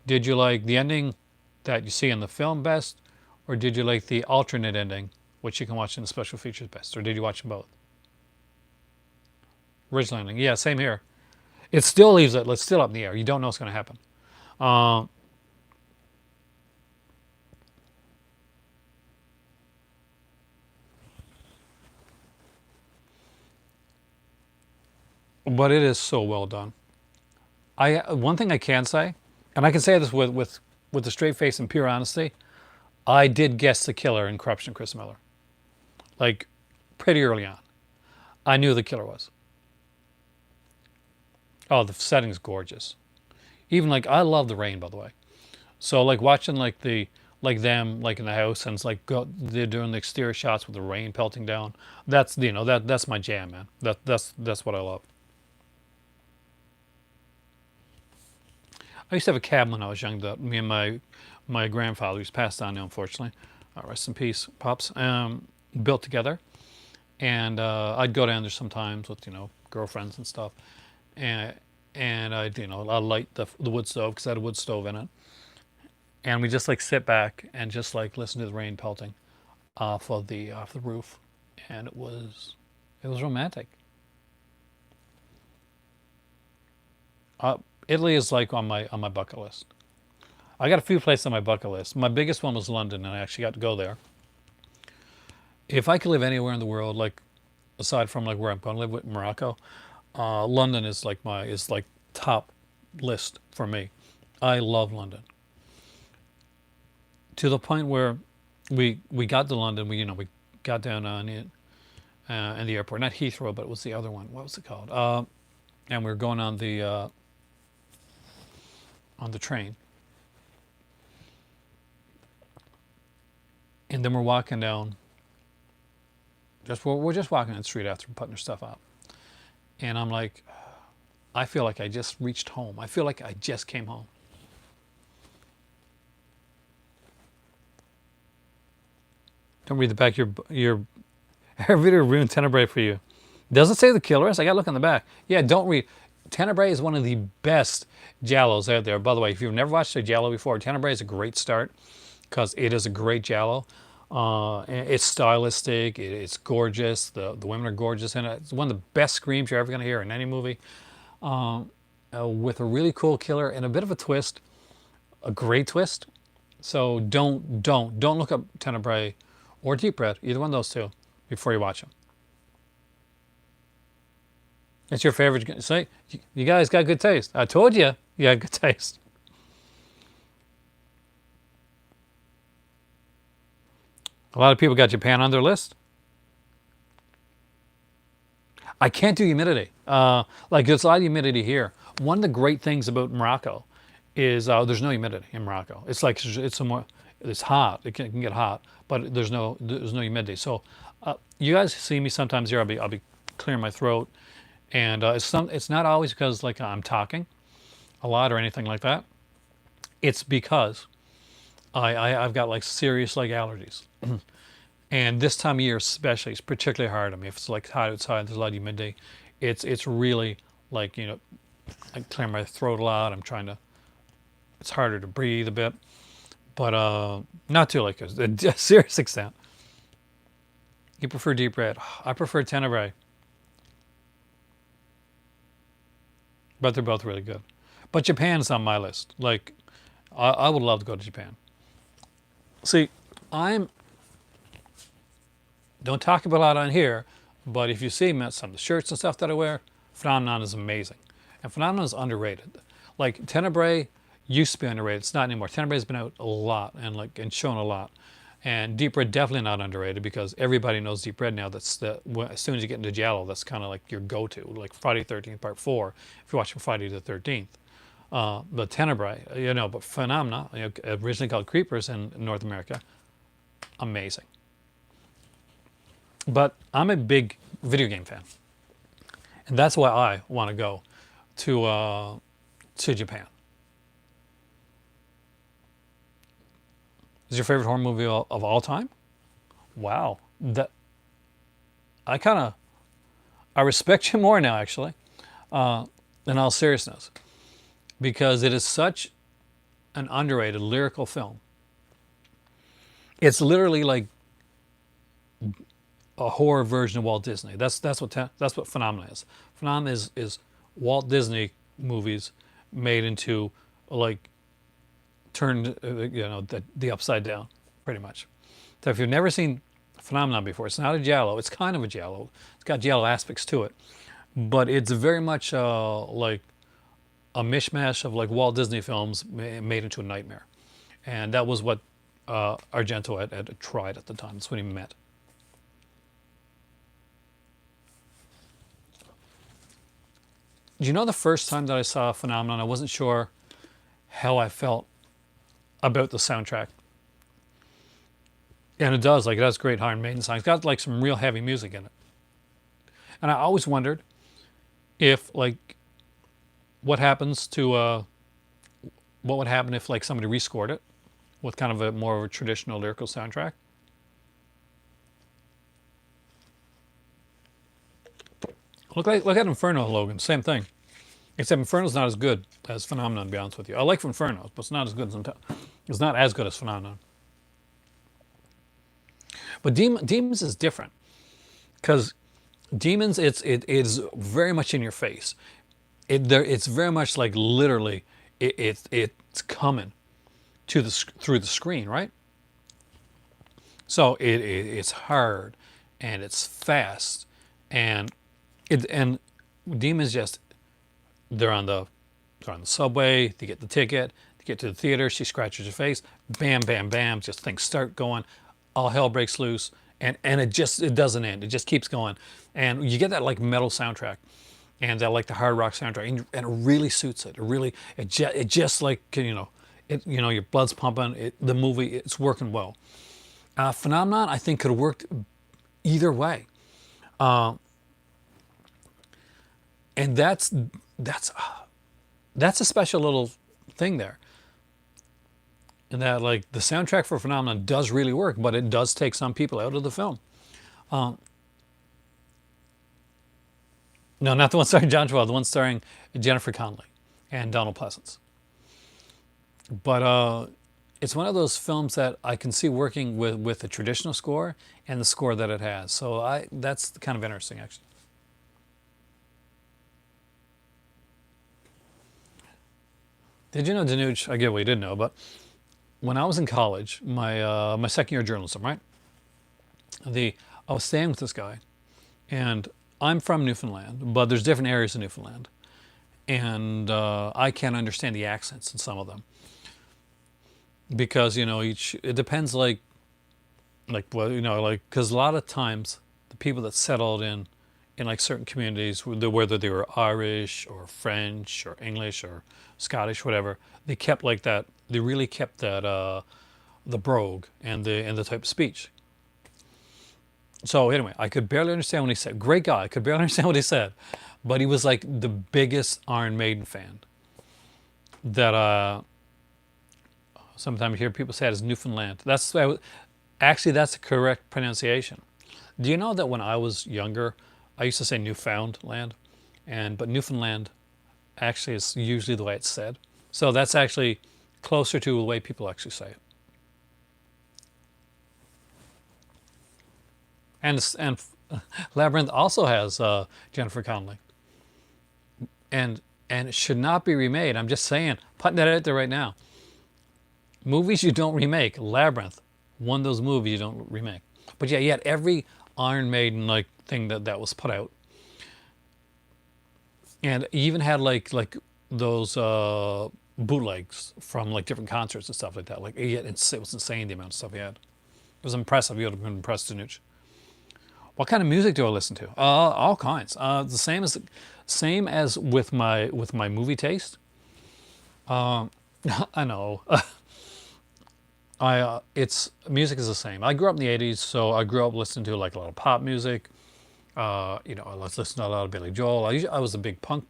A: did you like the ending that you see in the film best, or did you like the alternate ending, which you can watch in the special features best, or did you watch them both? Original ending, yeah, same here. It still leaves it. It's still up in the air. You don't know what's going to happen. Uh, but it is so well done. I one thing I can say, and I can say this with a straight face and pure honesty, I did guess the killer in Corruption, Chris Miller, like pretty early on. I knew the killer was. Oh, the setting's gorgeous. Even like I love the rain, by the way. So like watching like them like in the house and it's like they're doing the exterior shots with the rain pelting down. That's that's my jam, man. That's what I love. I used to have a cabin when I was young that me and my grandfather, who's passed on now unfortunately, rest in peace, pops, built together. And I'd go down there sometimes with girlfriends and stuff, and I'd light the wood stove because I had a wood stove in it, and we just like sit back and just like listen to the rain pelting off the roof, and it was romantic. Italy is like on my bucket list. I got a few places on my bucket list. My biggest one was London, and I actually got to go there. If I could live anywhere in the world, like aside from like where I'm going to live with Morocco, London is like top list for me. I love London to the point where we got to London. We got down on it in the airport, not Heathrow, but it was the other one. What was it called? And we were going on the train, and then we're walking down. We're just walking down the street after putting our stuff up, and I'm like, I feel like I just reached home. I feel like I just came home. Don't read the back. Your every video ruined Tenebrae for you. Does it say the killer is? I got to look on the back. Yeah, don't read. Tenebrae is one of the best Giallos out there. By the way, if you've never watched a Giallo before, Tenebrae is a great start because it is a great Giallo. It's stylistic. It's gorgeous. The women are gorgeous in it. It's one of the best screams you're ever going to hear in any movie. With a really cool killer and a bit of a twist, a great twist. So don't look up Tenebrae or Deep Red, either one of those two, before you watch them. It's your favorite. See, you guys got good taste. I told you, you got good taste. A lot of people got Japan on their list. I can't do humidity. Like there's a lot of humidity here. One of the great things about Morocco is there's no humidity in Morocco. It's like it's hot. It can get hot, but there's no humidity. So you guys see me sometimes here. I'll be clearing my throat, and it's not always because like I'm talking a lot or anything like that. It's because I've got like serious like allergies. And this time of year especially, it's particularly hard on me. If it's like hot outside, there's a lot of humidity. It's really like, I clear my throat a lot. It's harder to breathe a bit. But not to like a serious extent. You prefer Deep Red. I prefer Tenebrae. But they're both really good. But Japan's on my list. Like, I would love to go to Japan. See, I'm don't talk about a lot on here, but if you see me, some of the shirts and stuff that I wear, Phenomenon is amazing, and Phenomenon is underrated. Like Tenebrae used to be underrated. It's not anymore. Tenebrae's been out a lot and shown a lot. And Deep Red definitely not underrated because everybody knows Deep Red now. As soon as you get into Giallo, that's kind of like your go-to, like Friday the 13th Part 4, if you're watching Friday the 13th. But Tenebrae, but Phenomena, originally called Creepers in North America, amazing. But I'm a big video game fan, and that's why I want to go to Japan. Is your favorite horror movie of all time? Wow, that I respect you more now, actually, in all seriousness, because it is such an underrated lyrical film. It's literally like a horror version of Walt Disney. That's what Phenomena is. Phenomena is Walt Disney movies made into like turned the upside down, pretty much. So if you've never seen Phenomenon before, it's not a Giallo. It's kind of a Giallo. It's got Giallo aspects to it, but it's very much like a mishmash of like Walt Disney films made into a nightmare, and that was what Argento had tried at the time. That's when he met. You know, the first time that I saw Phenomenon, I wasn't sure how I felt about the soundtrack. And it has great Iron Maiden songs. It's got like some real heavy music in it. And I always wondered if like what would happen if like somebody rescored it with kind of a more of a traditional lyrical soundtrack. Look at Inferno, Logan. Same thing. Except Inferno's not as good as Phenomenon, to be honest with you. I like Inferno, but it's not as good as Phenomenon. But Demons is different. Because Demons, it is very much in your face. It's very much like literally, it's coming through the screen, right? So it's hard, and it's fast, and Demons just they're on the subway. They get the ticket. They get to the theater. She scratches her face. Bam, bam, bam. Just things start going. All hell breaks loose, and it doesn't end. It just keeps going, and you get that like metal soundtrack, and that like the hard rock soundtrack, and it really suits it. It just like your blood's pumping. The movie it's working well. Phenomenon I think could have worked either way. And that's a special little thing there. And that like the soundtrack for Phenomenon does really work, but it does take some people out of the film. No, not the one starring John Travolta, the one starring Jennifer Connelly and Donald Pleasance. But it's one of those films that I can see working with the traditional score and the score that it has. So that's kind of interesting, actually. Did you know, Danuj? I get what you didn't know, but when I was in college, my second year of journalism, right? I was staying with this guy, and I'm from Newfoundland, but there's different areas of Newfoundland, and I can't understand the accents in some of them because it depends because a lot of times the people that settled in like certain communities, whether they were Irish or French or English or Scottish, whatever, they kept like that. They really kept that the brogue and the type of speech. So anyway, I could barely understand what he said. Great guy, I could barely understand what he said, but he was like the biggest Iron Maiden fan. That sometimes you hear people say it as Newfoundland. Actually that's the correct pronunciation. Do you know that when I was younger, I used to say Newfoundland, but Newfoundland actually is usually the way it's said. So that's actually closer to the way people actually say it. And Labyrinth also has Jennifer Connelly, and it should not be remade. I'm just saying, putting that out there right now. Movies you don't remake. Labyrinth, one of those movies you don't remake. But yeah, yet every Iron Maiden like thing that was put out, and even had like those bootlegs from like different concerts and stuff like that. Like it was insane the amount of stuff he had. It was impressive. You would have been impressed, didn't you? What kind of music do I listen to? All kinds. The same as with my movie taste. I know. I it's music is the same. I grew up in the '80s, so I grew up listening to like a lot of pop music. I was listening to a lot of Billy Joel. I was a big punk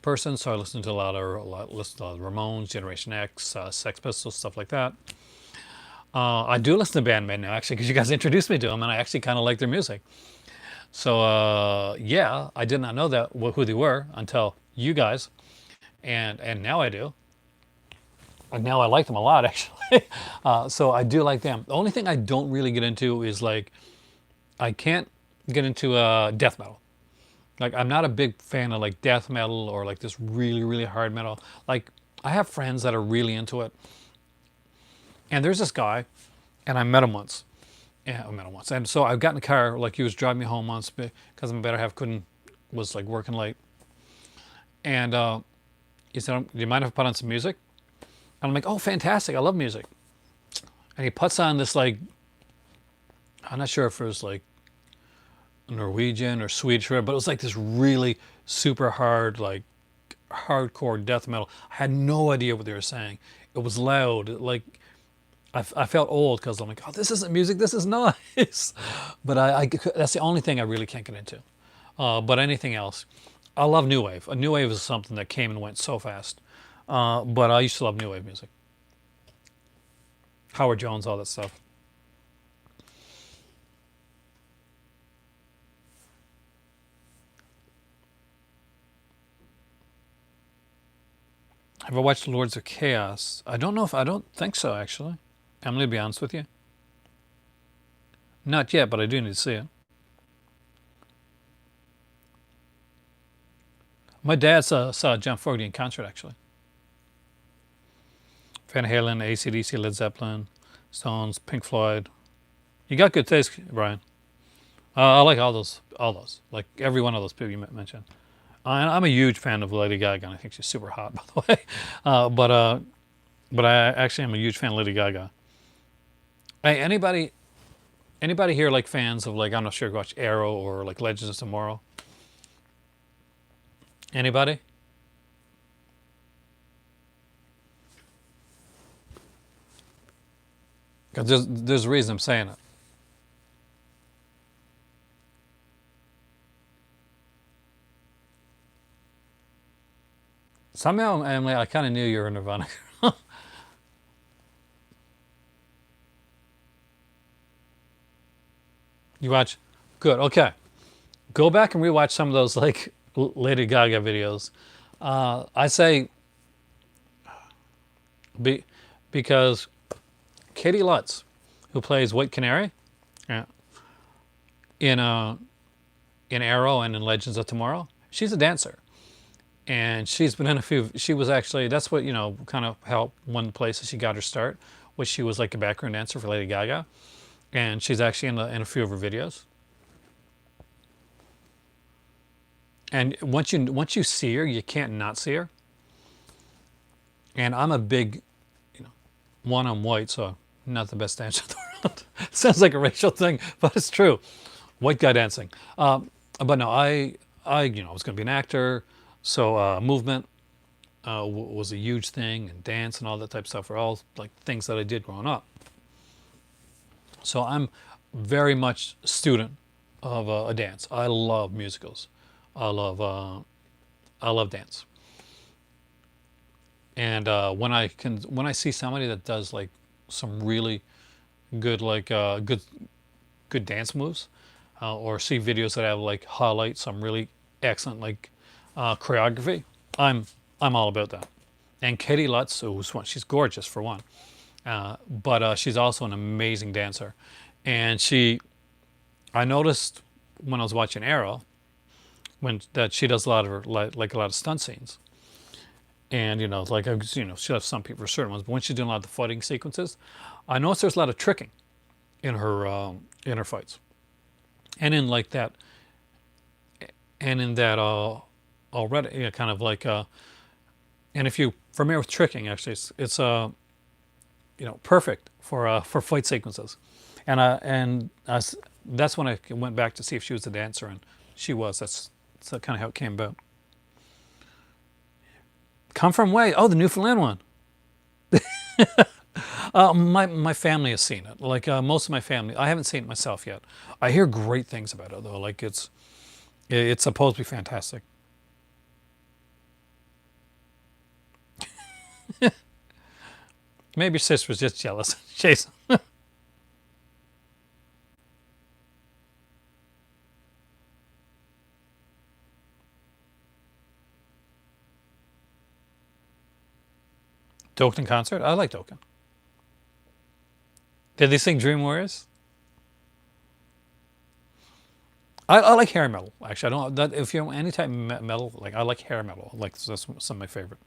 A: person, so I listened to listened to a lot of Ramones, Generation X, Sex Pistols, stuff like that. I do listen to Bandmate now, actually, because you guys introduced me to them, and I actually kind of like their music. So yeah, I did not know that who they were until you guys, and now I do. And now I like them a lot, actually. So I do like them. The only thing I don't really get into is like I can't get into death metal. Like I'm not a big fan of like death metal or like this really hard metal. Like I have friends that are really into it, and there's this guy, and I met him once. Yeah, I met him once, and so I got in the car. Like he was driving me home once because my better half couldn't was like working late, and he said, "Do you mind if I put on some music?" And I'm like, "Oh, fantastic! I love music." And he puts on this like I'm not sure if it was like Norwegian or Swedish, but it was like this really super hard like hardcore death metal. I had no idea what they were saying. It was loud. Like I felt old because I'm like, oh, this isn't music. This is nice. But that's the only thing I really can't get into. But anything else, I love new wave. A new wave is something that came and went so fast. But I used to love new wave music. Howard Jones, all that stuff. Have I watched Lords of Chaos? I don't know if I don't think so actually. I'm gonna be honest with you. Not yet, but I do need to see it. My dad saw John Fogerty in concert actually. Van Halen, AC/DC, Led Zeppelin, Stones, Pink Floyd. You got good taste, Brian. I like all those. Like every one of those people you mentioned. I'm a huge fan of Lady Gaga, and I think she's super hot, by the way. Uh, but uh, but I actually am a huge fan of Lady Gaga. Hey, anybody here like fans of like I'm not sure if you watch Arrow or like Legends of Tomorrow? Anybody? Because there's a reason I'm saying it. Somehow, Emily, I kind of knew you were a Nirvana. You watch? Good. Okay. Go back and rewatch some of those like Lady Gaga videos. I say be, because Katie Lutz, who plays White Canary, yeah, in in Arrow and in Legends of Tomorrow, she's a dancer, and she's been in a few. She was actually that's what kind of helped one of the places she got her start was she was like a background dancer for Lady Gaga, and she's actually in a few of her videos. And once you see her, you can't not see her. And I'm a big, you know, one, I'm white, so I'm not the best dancer in the world. Sounds like a racial thing, but it's true. White guy dancing. But no, I was going to be an actor, so movement was a huge thing, and dance and all that type of stuff were all like things that I did growing up. So I'm very much a student of a dance. I love musicals. I love I love dance. And when I see somebody that does like some really good good dance moves, or see videos that have like highlight some really excellent like choreography, I'm I'm all about that. And Katie Lutz, who's one, she's gorgeous for one, but she's also an amazing dancer. And I noticed when I was watching Arrow, when that she does a lot of her like a lot of stunt scenes, And like she has some people for certain ones, but when she's doing a lot of the fighting sequences, I noticed there's a lot of tricking in her fights, and in like that, and in that already kind of like and if you familiar with tricking, actually, it's perfect for fight sequences, and that's when I went back to see if she was a dancer, and she was. That's kind of how it came about. Come from way. Oh, the Newfoundland one. My family has seen it. Like most of my family, I haven't seen it myself yet. I hear great things about it though. Like it's supposed to be fantastic. Maybe your sister was just jealous. Jason. Dokken concert. I like Dokken. Did they sing Dream Warriors? I like hair metal. Actually, I don't. That if you want any type of metal, like I like hair metal. Like that's some of my favorite.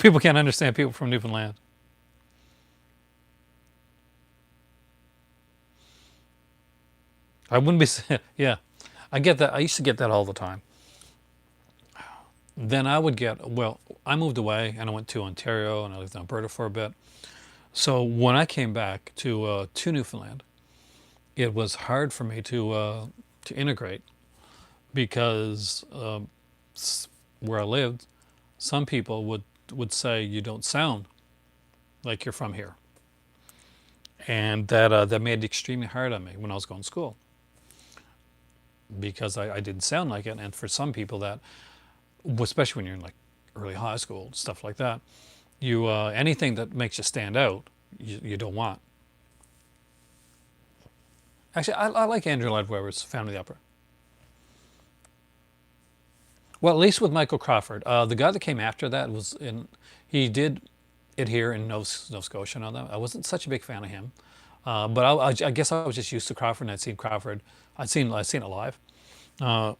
A: People can't understand people from Newfoundland. I wouldn't be. Yeah, I get that. I used to get that all the time. Then I would get. Well, I moved away and I went to Ontario and I lived in Alberta for a bit. So when I came back to Newfoundland, it was hard for me to integrate because where I lived, some people would say you don't sound like you're from here, and that made it extremely hard on me when I was going to school because I didn't sound like it, and for some people that, especially when you're in like early high school stuff like that, you anything that makes you stand out, you don't want. Actually, I like Andrew Lloyd Webber's Phantom of the Opera. Well, at least with Michael Crawford. The guy that came after that was in. He did it here in Nova Scotia and all that. I wasn't such a big fan of him, but I guess I was just used to Crawford, and I'd seen Crawford. I'd seen it live. Uh,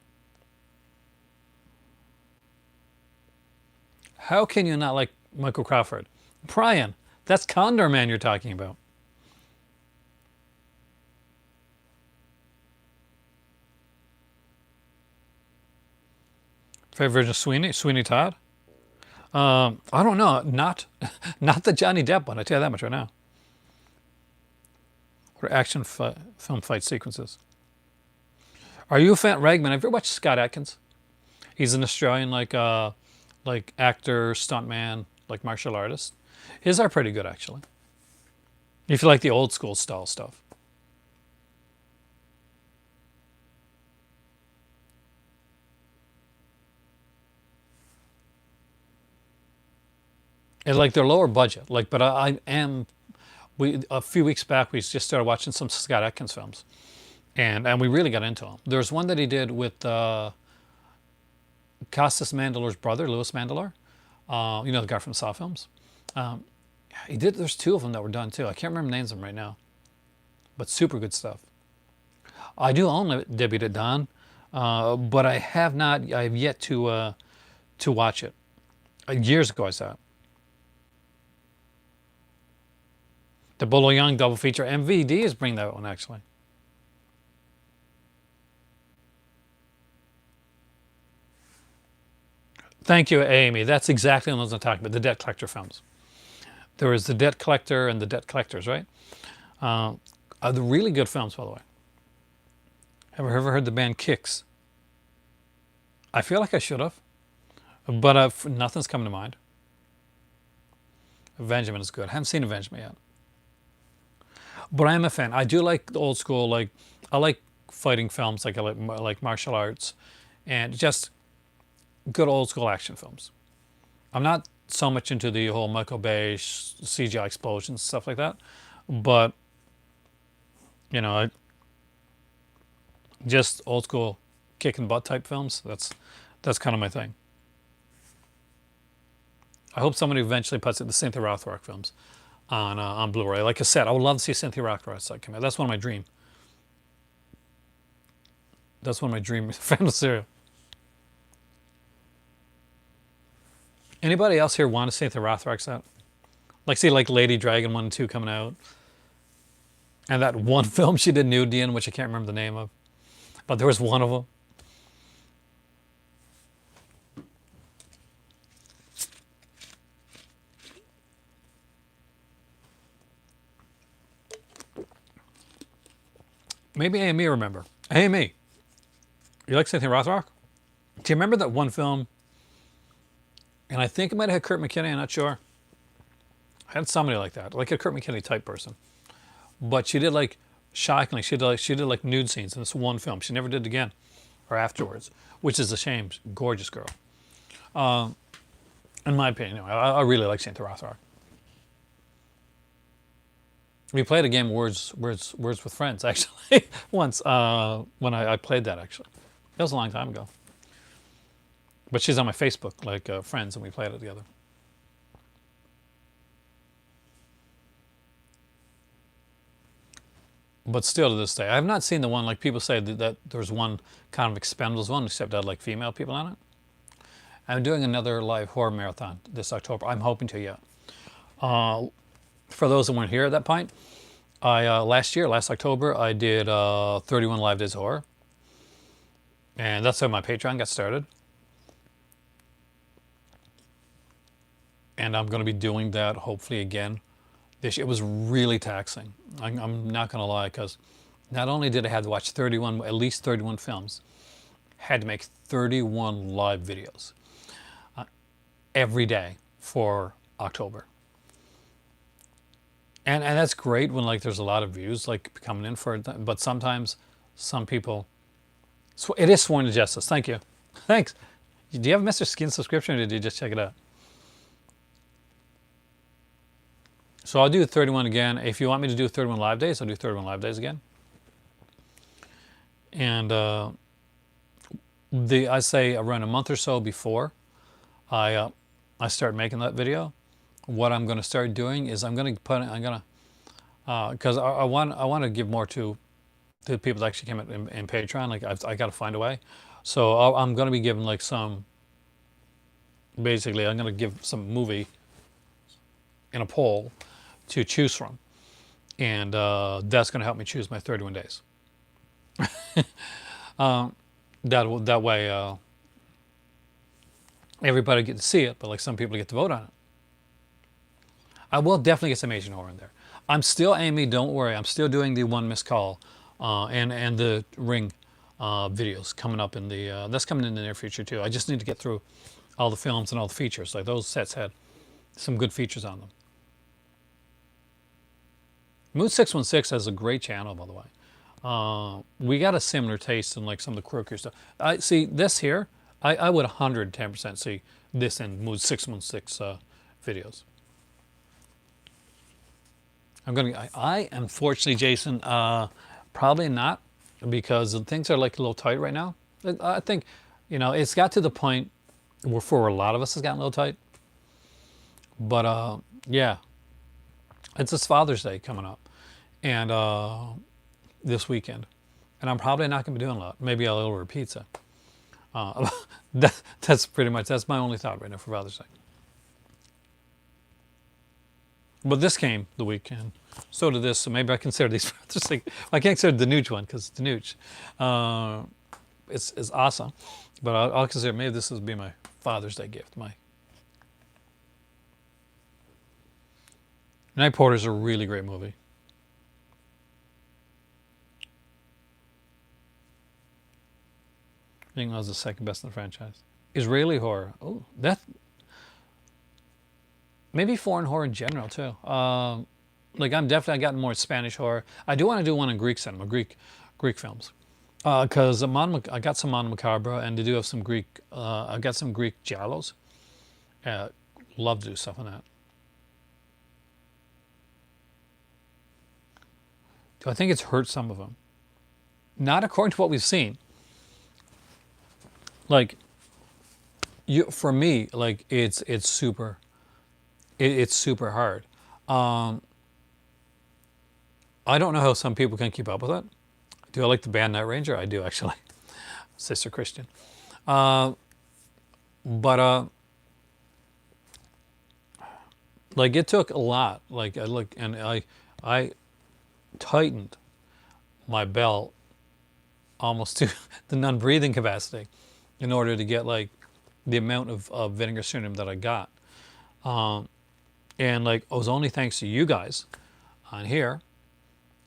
A: how can you not like Michael Crawford? Brian, that's Condor Man you're talking about. Favorite version of Sweeney Todd. I don't know. Not not the Johnny Depp one. I tell you that much right now. Or film fight sequences. Are you a fan, Ragman? Have you ever watched Scott Atkins? He's an Australian like actor, stuntman, like martial artist. His are pretty good actually. If you like the old school style stuff. And like they're lower budget. Like, but I am. We a few weeks back we just started watching some Scott Atkins films, and we really got into them. There's one that he did with Costas Mandylor's brother, Louis Mandylor. The guy from Saw films. Um, he did. There's two of them that were done too. I can't remember names of them right now, but super good stuff. I do own it, Debbie at Dawn, but I have not. I have yet to watch it. Years ago, I saw it. The Bolo Young double feature. MVD is bringing that one actually. Thank you, Amy. That's exactly what I was talking about. The debt collector films. There was the debt collector and the debt collectors, right? Uh, are the really good films, by the way. Have you ever heard the band Kicks? I feel like I should have, but nothing's coming to mind. Avengement is good. I haven't seen Avengement yet, but I am a fan. I do like the old school. Like I like fighting films. Like I like martial arts, and just good old school action films. I'm not so much into the whole Michael Bay CGI explosions stuff like that, but I just old school kicking butt type films. That's kind of my thing. I hope somebody eventually puts it the Cynthia Rothrock films on Blu-ray. Like I said, I would love to see Cynthia Rothrock come out. That's one of my dream. That's one of my dream fantasy serial. Anybody else here want to see the Rothrock set? Like, see, like Lady Dragon 1 and 2 coming out. And that one film she did nudity in, which I can't remember the name of. But there was one of them. Maybe Amy remember. Amy, you like Cynthia Rothrock? Do you remember that one film? And I think it might have had Kurt McKinney, I'm not sure. I had somebody like that, like a Kurt McKinney type person. But she did like, shockingly, she did like nude scenes in this one film. She never did it again or afterwards, which is a shame. Gorgeous girl. In my opinion, anyway, I really like Cynthia Rothrock. We played a game Words with Friends, actually, once when I played that, actually. That was a long time ago. But she's on my Facebook, like friends, and we played it together. But still to this day, I have not seen the one, like people say that there's one kind of Expendables one, except it had like female people on it. I'm doing another live horror marathon this October. I'm hoping to, yeah. For those that weren't here at that point, last October, I did 31 live days of horror. And that's how my Patreon got started. And I'm going to be doing that hopefully again this year. It was really taxing. I'm not going to lie, because not only did I have to watch at least 31 films, had to make 31 live videos every day for October. And that's great when like there's a lot of views like coming in for it, but sometimes some people, it is Sworn to Justice. Thank you. Thanks. Do you have a Mr. Skin subscription, or did you just check it out? So I'll do 31 again. If you want me to do 31 live days, I'll do 31 live days again. And I say around a month or so before I start making that video, what I'm going to start doing is because I want to give more to the people that actually came in Patreon. Like I got to find a way. So I'm going to be giving like basically I'm going to give some movie in a poll to choose from, and that's going to help me choose my 31 days. That way everybody get to see it, but like some people get to vote on it. I will definitely get some Asian horror in there. I'm still, Amy, don't worry, I'm still doing the One Missed Call and the Ring videos coming up that's coming in the near future too. I just need to get through all the films and all the features. Like those sets had some good features on them. Mood 616 has a great channel, by the way. We got a similar taste in like some of the quirkier stuff. I see this here. I would 110% see this in Mood 616 videos. I unfortunately, Jason, probably not, because things are like a little tight right now. I think, it's got to the point where for a lot of us it's gotten a little tight. But yeah, it's this Father's Day coming up, and this weekend, and I'm probably not going to be doing a lot. Maybe I'll order pizza. That's my only thought right now for Father's Day. But this came the weekend, so did this. So maybe I consider these Father's Day. I can't consider the Nooch one because the Nooch, it's awesome. But I'll consider maybe this will be my Father's Day gift. Night Porter's a really great movie. I think that was the second best in the franchise. Israeli horror. Oh, maybe foreign horror in general too. Like I gotten more Spanish horror. I do want to do one in Greek cinema, Greek films, because I got some Mondo Macabra, and they do have some Greek. I got some Greek Giallos. Love to do stuff on that. I think it's hurt some of them. Not according to what we've seen. Like, for me, like it's super hard. I don't know how some people can keep up with it. Do I like the band Night Ranger? I do, actually. Sister Christian. But Like it took a lot. Like I look and I tightened my belt almost to the non-breathing capacity in order to get like the amount of vinegar syndrome that I got. Um, and like it was only thanks to you guys on here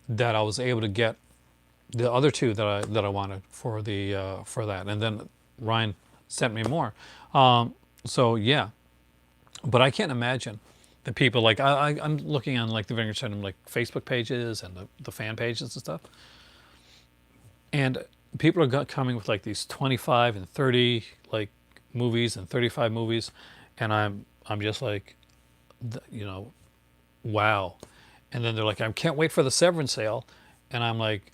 A: that I was able to get the other two that I wanted for that. And then Ryan sent me more. So yeah, but I can't imagine the people like I'm looking on like the vinegar syndrome like Facebook pages and the fan pages and stuff, and people are coming with like these 25 and 30 like movies and 35 movies, and I'm just like, you know, wow. And then they're like, I can't wait for the Severance sale, and I'm like,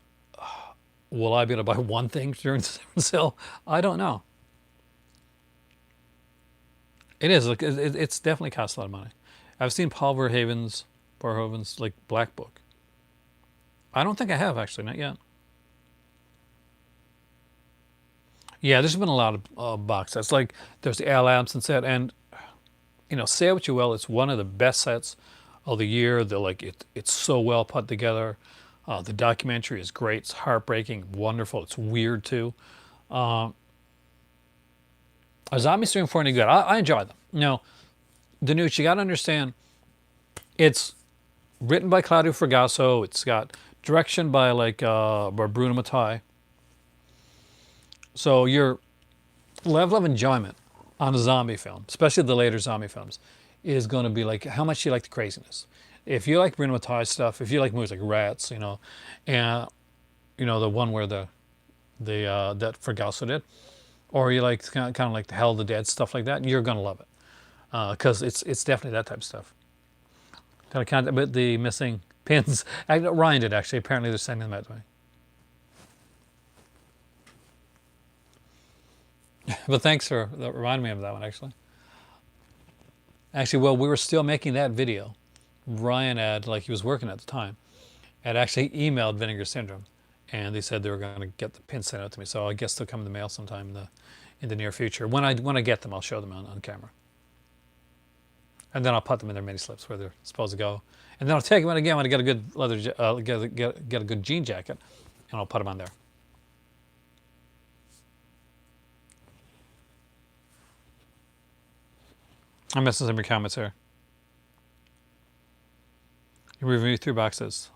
A: will I be able to buy one thing during the Severance sale? I don't know. It is like it's definitely cost a lot of money. I've seen Paul Verhoeven's like Black Book. I don't think I have actually, not yet. Yeah, there's been a lot of box sets. Like there's the Al Adamson set, and you know, say what you will, it's one of the best sets of the year. They're like it's so well put together. The documentary is great. It's heartbreaking, wonderful. It's weird too. A Zombie Stream for any good. I enjoy them. No, Danucci, you got to understand, it's written by Claudio Fragasso. It's got direction by like by Bruno Mattei. So your level of enjoyment on a zombie film, especially the later zombie films, is going to be like how much you like the craziness. If you like Bruno Mattei stuff, if you like movies like Rats, and you know the one where the that Fragasso did, or you like kind of like the Hell of the Dead stuff like that, you're gonna love it because it's definitely that type of stuff. Kind of but the missing pins. Ryan did actually. Apparently they're sending them out to me. But thanks for that reminding me of that one actually. Actually, well, we were still making that video. Ryan had like he was working at the time, had actually emailed Vinegar Syndrome, and they said they were going to get the pins sent out to me. So I guess they'll come in the mail sometime in the near future. When I get them, I'll show them on camera, and then I'll put them in their mini slips where they're supposed to go, and then I'll take them out again when I get a good leather get a good jean jacket, and I'll put them on there. I'm missing some of your comments here. You review 3 boxes.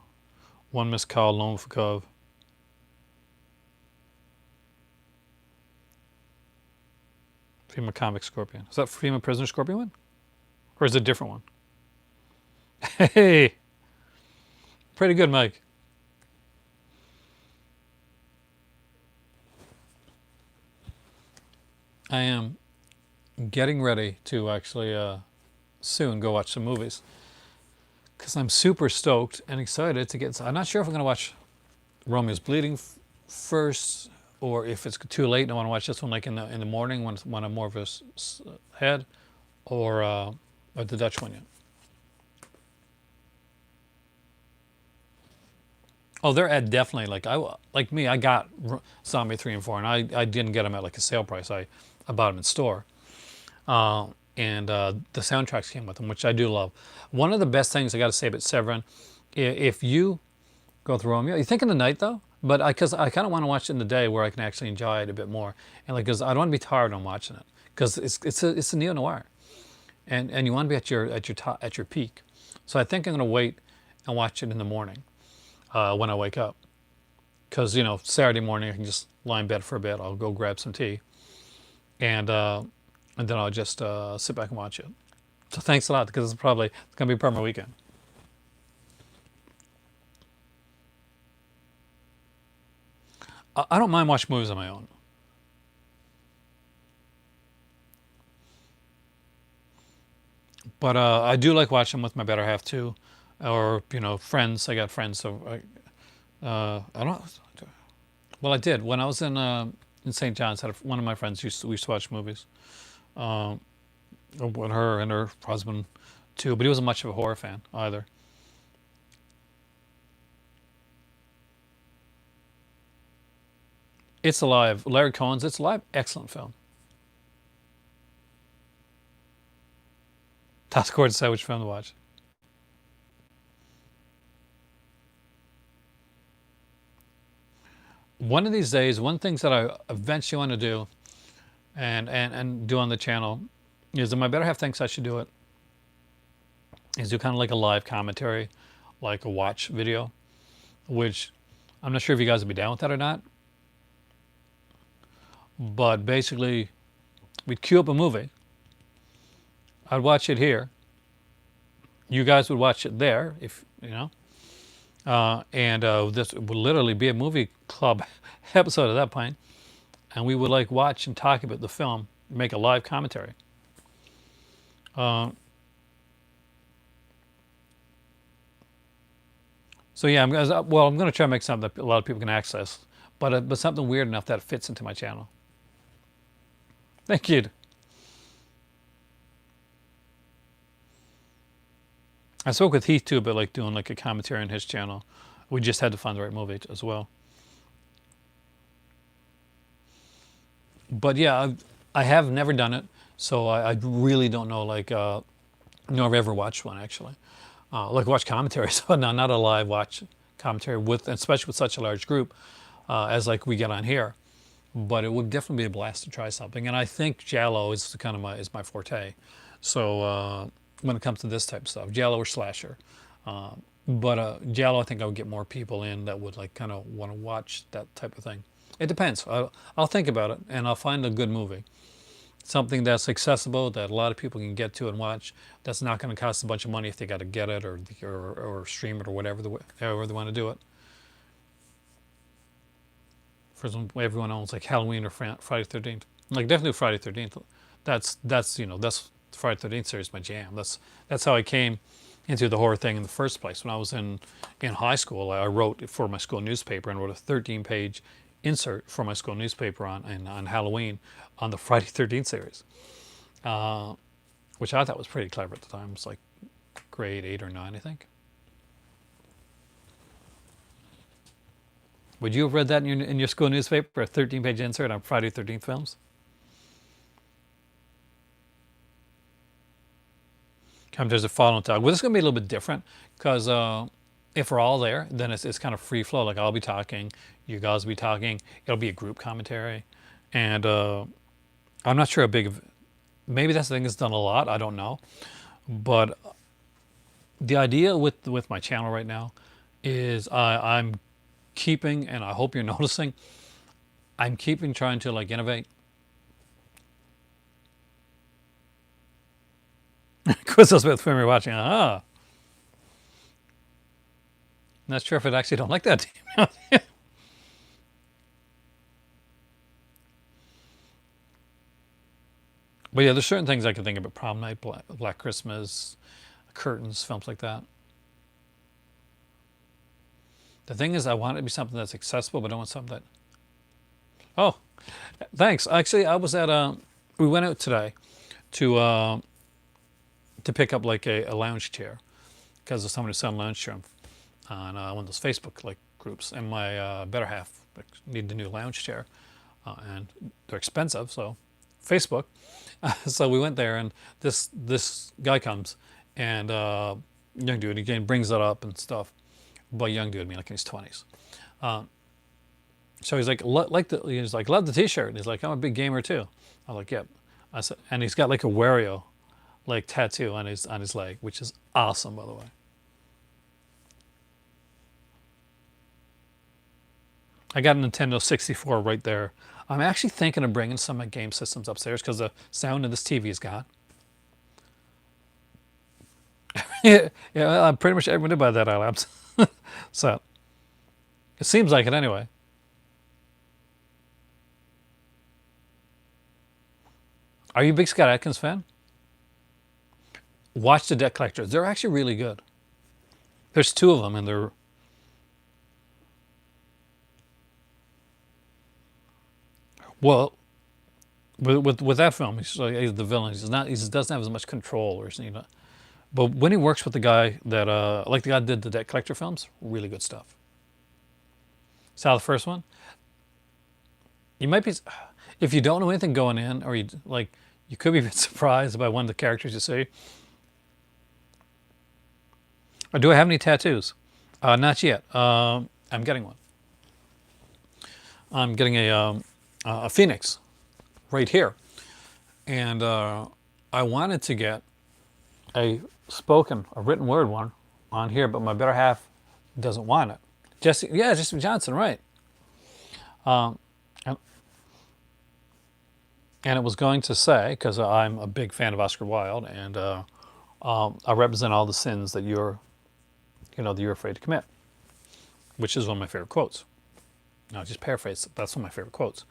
A: One missed call, Lone for Cove. FEMA Comic Scorpion. Is that FEMA Prisoner Scorpion one? Or is it a different one? Hey! Pretty good, Mike. I am getting ready to actually soon go watch some movies. Because I'm super stoked and excited to get. I'm not sure if I'm going to watch Romeo's Bleeding first, or if it's too late and I want to watch this one like in the morning when I'm more of a head, or the Dutch one yet. Oh, they're at definitely like me. I got Zombie 3 and 4, and I didn't get them at like a sale price. I bought them in store, and the soundtracks came with them, which I do love. One of the best things I got to say about Severin, if you go through Romeo, you think in the night though, but because I kind of want to watch it in the day where I can actually enjoy it a bit more, and like because I don't want to be tired on watching it because it's a neo noir, and you want to be at your peak. So I think I'm going to wait and watch it in the morning when I wake up, because Saturday morning I can just lie in bed for a bit. I'll go grab some tea, and then I'll just sit back and watch it. So thanks a lot because it's going to be part of my weekend. I don't mind watching movies on my own. But I do like watching with my better half too, or friends. I got friends, so I don't. Well, I did when I was in St. John's. One of my friends we used to watch movies. Um, with her and her husband too, but he wasn't much of a horror fan either. It's Alive, Larry Cohen's It's Alive, excellent film. Toss a coin to decide which film to watch. One of these days, one of the things that I eventually want to do and do on the channel is, and my better half thinks I should do it, is do kind of like a live commentary, like a watch video, which I'm not sure if you guys would be down with that or not. But basically, we'd queue up a movie. I'd watch it here. You guys would watch it there, if you know. And this would literally be a movie club episode at that point, and we would like watch and talk about the film, make a live commentary. So yeah, I'm going to try to make something that a lot of people can access, but something weird enough that it fits into my channel. Thank you. I spoke with Heath too about like doing like a commentary on his channel. We just had to find the right movie as well. But yeah, I have never done it, so I really don't know like nor I've ever watched one actually. Like watch commentaries, but no, not a live watch commentary with, especially with such a large group as like we get on here. But it would definitely be a blast to try something, and I think Giallo is kind of my forte. So when it comes to this type of stuff, Giallo or slasher, but Giallo, I think I would get more people in that would like kind of want to watch that type of thing. It depends. I'll think about it, and I'll find a good movie. Something that's accessible that a lot of people can get to and watch. That's not going to cost a bunch of money if they got to get it or stream it or whatever however they want to do it. For some, everyone owns like Halloween or Friday 13th. Like definitely Friday 13th. That's that's Friday 13th series my jam. That's how I came into the horror thing in the first place. When I was in high school, I wrote for my school newspaper and wrote a 13-page insert for my school newspaper on Halloween on the Friday 13th series, which I thought was pretty clever at the time. It was like grade 8 or 9, I think. Would you have read that in your school newspaper, a 13-page insert on Friday 13th films? Commentaries are following talk. Well, this is going to be a little bit different because if we're all there, then it's kind of free flow. Like I'll be talking, you guys will be talking. It'll be a group commentary, and I'm not sure how big of. Maybe that's the thing that's done a lot. I don't know, but the idea with my channel right now is I'm keeping, and I hope you're noticing, I'm keeping trying to like innovate. Quiz us with when we're watching. Not sure if I'd actually don't like that team. But yeah, there's certain things I can think about. Prom Night, Black Christmas, Curtains, films like that. The thing is, I want it to be something that's accessible, but I don't want something that... Oh, thanks. Actually, I was at we went out today to pick up like a lounge chair because there's someone who's selling a lounge chair on one of those Facebook like groups, and my better half needed a new lounge chair, and they're expensive, so Facebook. So we went there, and this guy comes, and young dude again brings it up and stuff. By young dude, I mean like in his 20s. So he's like, he's like, love the T-shirt. And he's like, I'm a big gamer too. I'm like, yep. I said, and he's got like a Wario, like tattoo on his leg, which is awesome, by the way. I got a Nintendo 64 right there. I'm actually thinking of bringing some of my game systems upstairs because the sound of this TV's got. Yeah, I'm pretty much everyone did buy that iLabs. So it seems like it anyway. Are you a big Scott Adkins fan? Watch the Debt Collectors. They're actually really good. There's 2 of them, and they're... Well, with that film, he's the villain. He doesn't have as much control, or you know. But when he works with the guy that, like the guy that did the Debt Collector films, really good stuff. Saw the first one? You might be, if you don't know anything going in, or you could be a bit surprised by one of the characters you see. Do I have any tattoos? Not yet. I'm getting one. I'm getting a phoenix right here, and I wanted to get a written word one on here, but my better half doesn't want it. Jesse Johnson, right? And, and it was going to say, because I'm a big fan of Oscar Wilde, and I represent all the sins that that you're afraid to commit, which is one of my favorite quotes. Now, just paraphrase, that's one of my favorite quotes.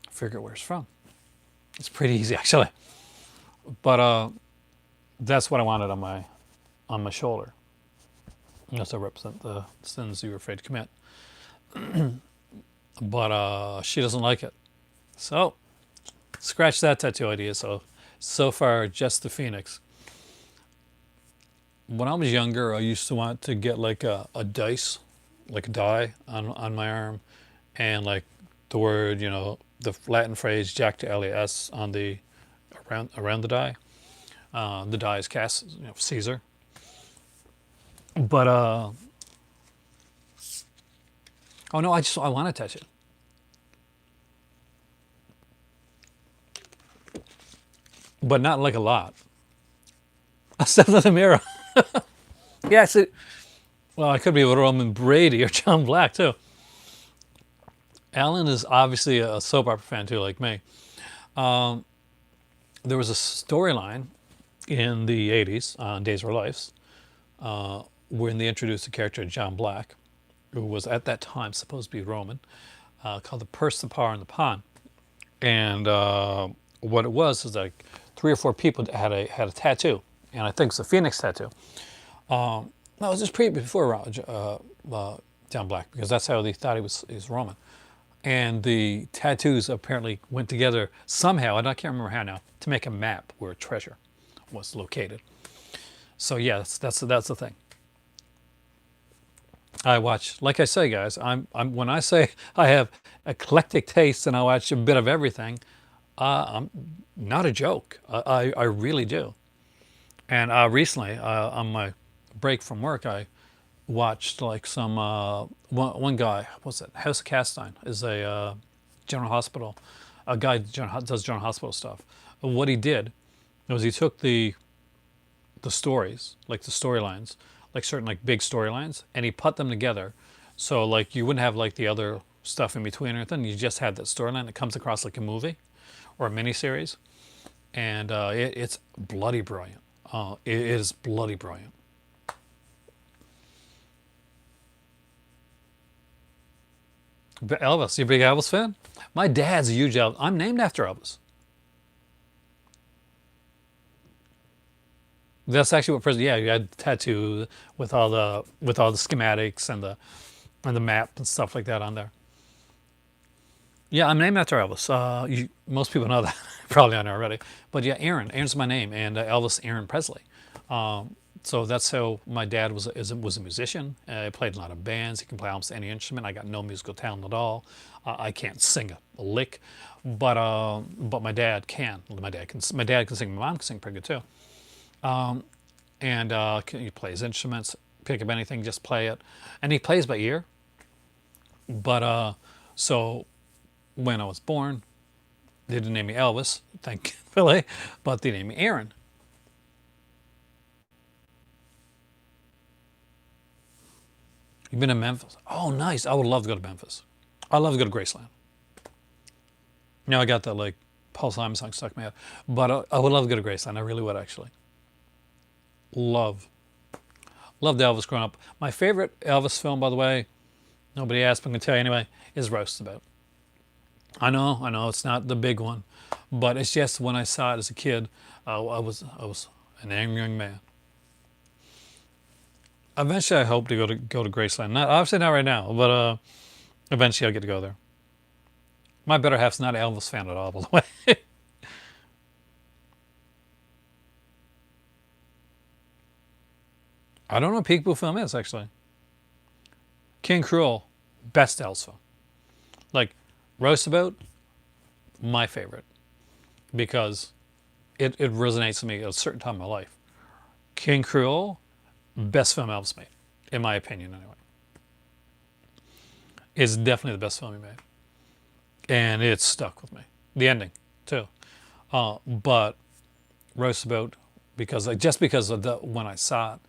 A: Figure where it's from. It's pretty easy, actually. But that's what I wanted on my shoulder. Yes, I represent the sins you're afraid to commit. But she doesn't like it. So, scratch that tattoo idea. So far, just the phoenix. When I was younger, I used to want to get like a dice, like a die on my arm, and like the word, the Latin phrase Jack to LAS on the around the die. The die is cast, Caesar. But oh no, I want to touch it. But not like a lot. I stepped in the mirror. Yeah, I said, well, I could be with Roman Brady or John Black too. Alan is obviously a soap opera fan too, like me. There was a storyline in the 80s on Days of Our Lives when they introduced the character of John Black, who was at that time supposed to be Roman, called The Purse, the Power, and the Pawn. And what it was is like 3 or 4 people had a tattoo, and I think it's a phoenix tattoo. No, it was just before John Black, because that's how they thought he was Roman. And the tattoos apparently went together somehow, and I can't remember how now, to make a map where a treasure was located. So yeah, that's the thing. I watch, like I say, guys. I'm when I say I have eclectic tastes and I watch a bit of everything, I'm not a joke. I really do. And recently, on my break from work, I watched like some one guy. What's it? House of Castine is a General Hospital. A guy does General Hospital stuff. And what he did was he took the stories, like the storylines, like certain like big storylines, and he put them together. So like you wouldn't have like the other stuff in between or anything. You just had that storyline that comes across like a movie or a miniseries, and it's bloody brilliant. It is bloody brilliant. Elvis, you a big Elvis fan? My dad's a huge Elvis. I'm named after Elvis. That's actually what Yeah, you had a tattoo with all the schematics and the map and stuff like that on there. Yeah, I'm named after Elvis. Most people know that, probably I know already. But yeah, Aaron's my name, and Elvis Aaron Presley. So that's how my dad was a musician. He played in a lot of bands. He can play almost any instrument. I got no musical talent at all. I can't sing a lick, but my dad can. My dad can sing. My mom can sing pretty good too. And he plays instruments. Pick up anything, just play it, and he plays by ear. But so when I was born, they didn't name me Elvis, thankfully, but they named me Aaron. You've been to Memphis? Oh, nice. I would love to go to Memphis. I'd love to go to Graceland. Now I got that like Paul Simon song stuck in my head, but I would love to go to Graceland. I really would actually. Loved Elvis growing up. My favorite Elvis film, by the way, nobody asked, but I'm gonna tell you anyway, is Roastabout. I know, it's not the big one, but it's just when I saw it as a kid, I was an angry young man. Eventually, I hope to go to Graceland. Not obviously not right now, but eventually I'll get to go there. My better half's not an Elvis fan at all, by the way. I don't know what Peekaboo film is actually. King Cruel, best Elvis film. Like Roastabout, my favorite because it resonates with me at a certain time in my life. King Creole, best film Elvis made, in my opinion anyway. It's definitely the best film he made. And it stuck with me. The ending, too. But Roastabout, because just because of the when I saw it,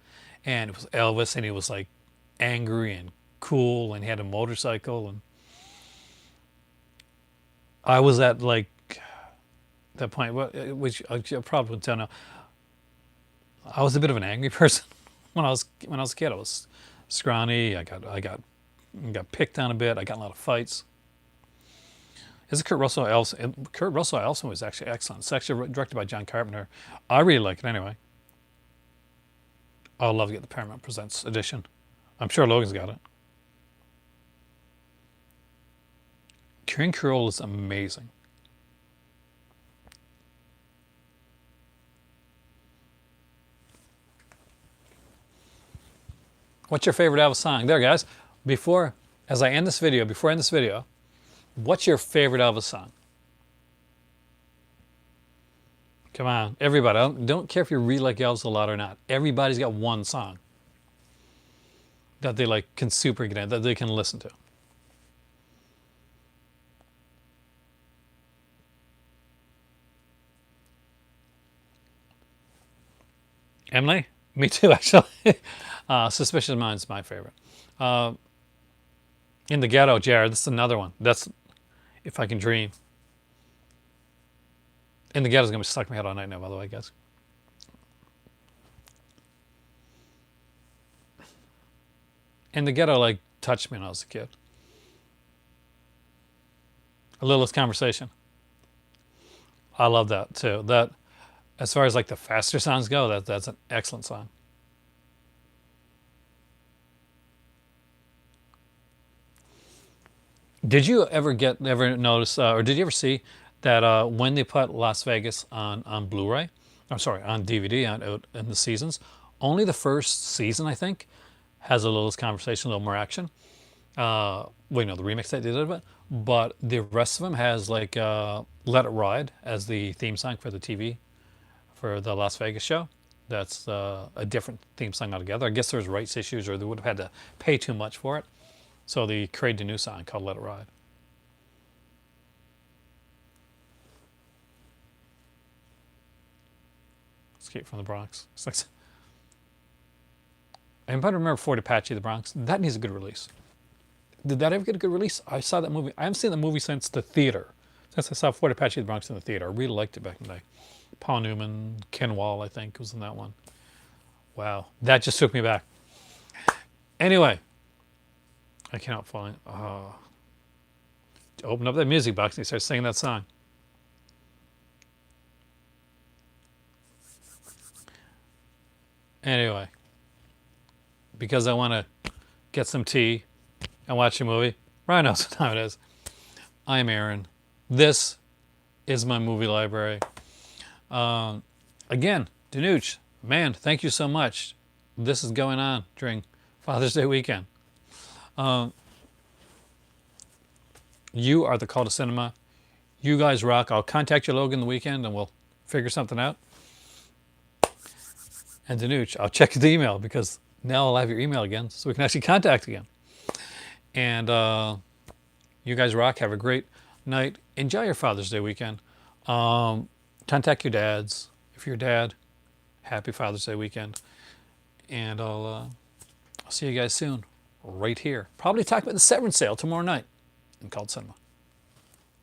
A: and it was Elvis, and he was like angry and cool, and he had a motorcycle, and I was at like that point, which I probably would tell now. I was a bit of an angry person when I was a kid. I was scrawny. I got picked on a bit. I got in a lot of fights. This is Kurt Russell Elson. Kurt Russell Elson was actually excellent. It's actually directed by John Carpenter. I really like it anyway. I'd love to get the Paramount Presents edition. I'm sure Logan's got it. King Creole is amazing. What's your favorite Elvis song? There, guys. Before I end this video, what's your favorite Elvis song? Come on, everybody. I don't care if you really like Elvis a lot or not. Everybody's got one song that they like can super get in, that they can listen to. Emily? Me too, actually. Suspicious Minds is my favorite. In the Ghetto, Jared, this is another one. That's If I Can Dream. In the Ghetto is going to be stuck in my head all night now, by the way, guys. In the Ghetto, like, touched me when I was a kid. A Littlest Conversation. I love that, too. That, as far as, like, the faster songs go, that's an excellent song. Did you ever notice, or did you ever see that when they put Las Vegas on Blu-ray, I'm sorry, on DVD out in the seasons, only the first season, I think, has a little conversation, a little more action. Well, you know, the remix they did of it, but the rest of them has like Let It Ride as the theme song for the TV, for the Las Vegas show. That's a different theme song altogether. I guess there's rights issues, or they would have had to pay too much for it. So they created a new song called Let It Ride. Escape from the Bronx. Anybody remember Fort Apache, the Bronx? That needs a good release. Did that ever get a good release? I saw that movie. I haven't seen the movie since the theater. Since I saw Fort Apache, the Bronx in the theater. I really liked it back in the day. Paul Newman, Ken Wall, I think, was in that one. Wow. That just took me back. Anyway. I cannot find. Open up that music box and he starts singing that song. Anyway, because I want to get some tea and watch a movie, Ryan knows what time it is. I'm Aaron. This is my movie library. Again, Danuch, man, thank you so much. This is going on during Father's Day weekend. You are the call to cinema. You guys rock. I'll contact you, Logan, the weekend, and we'll figure something out. And Danuch, I'll check the email, because now I'll have your email again, so we can actually contact again. And you guys rock. Have a great night. Enjoy your Father's Day weekend. Contact your dads. If you're a dad, happy Father's Day weekend. And I'll see you guys soon, right here. Probably talk about the Severance sale tomorrow night in Cult Cinema.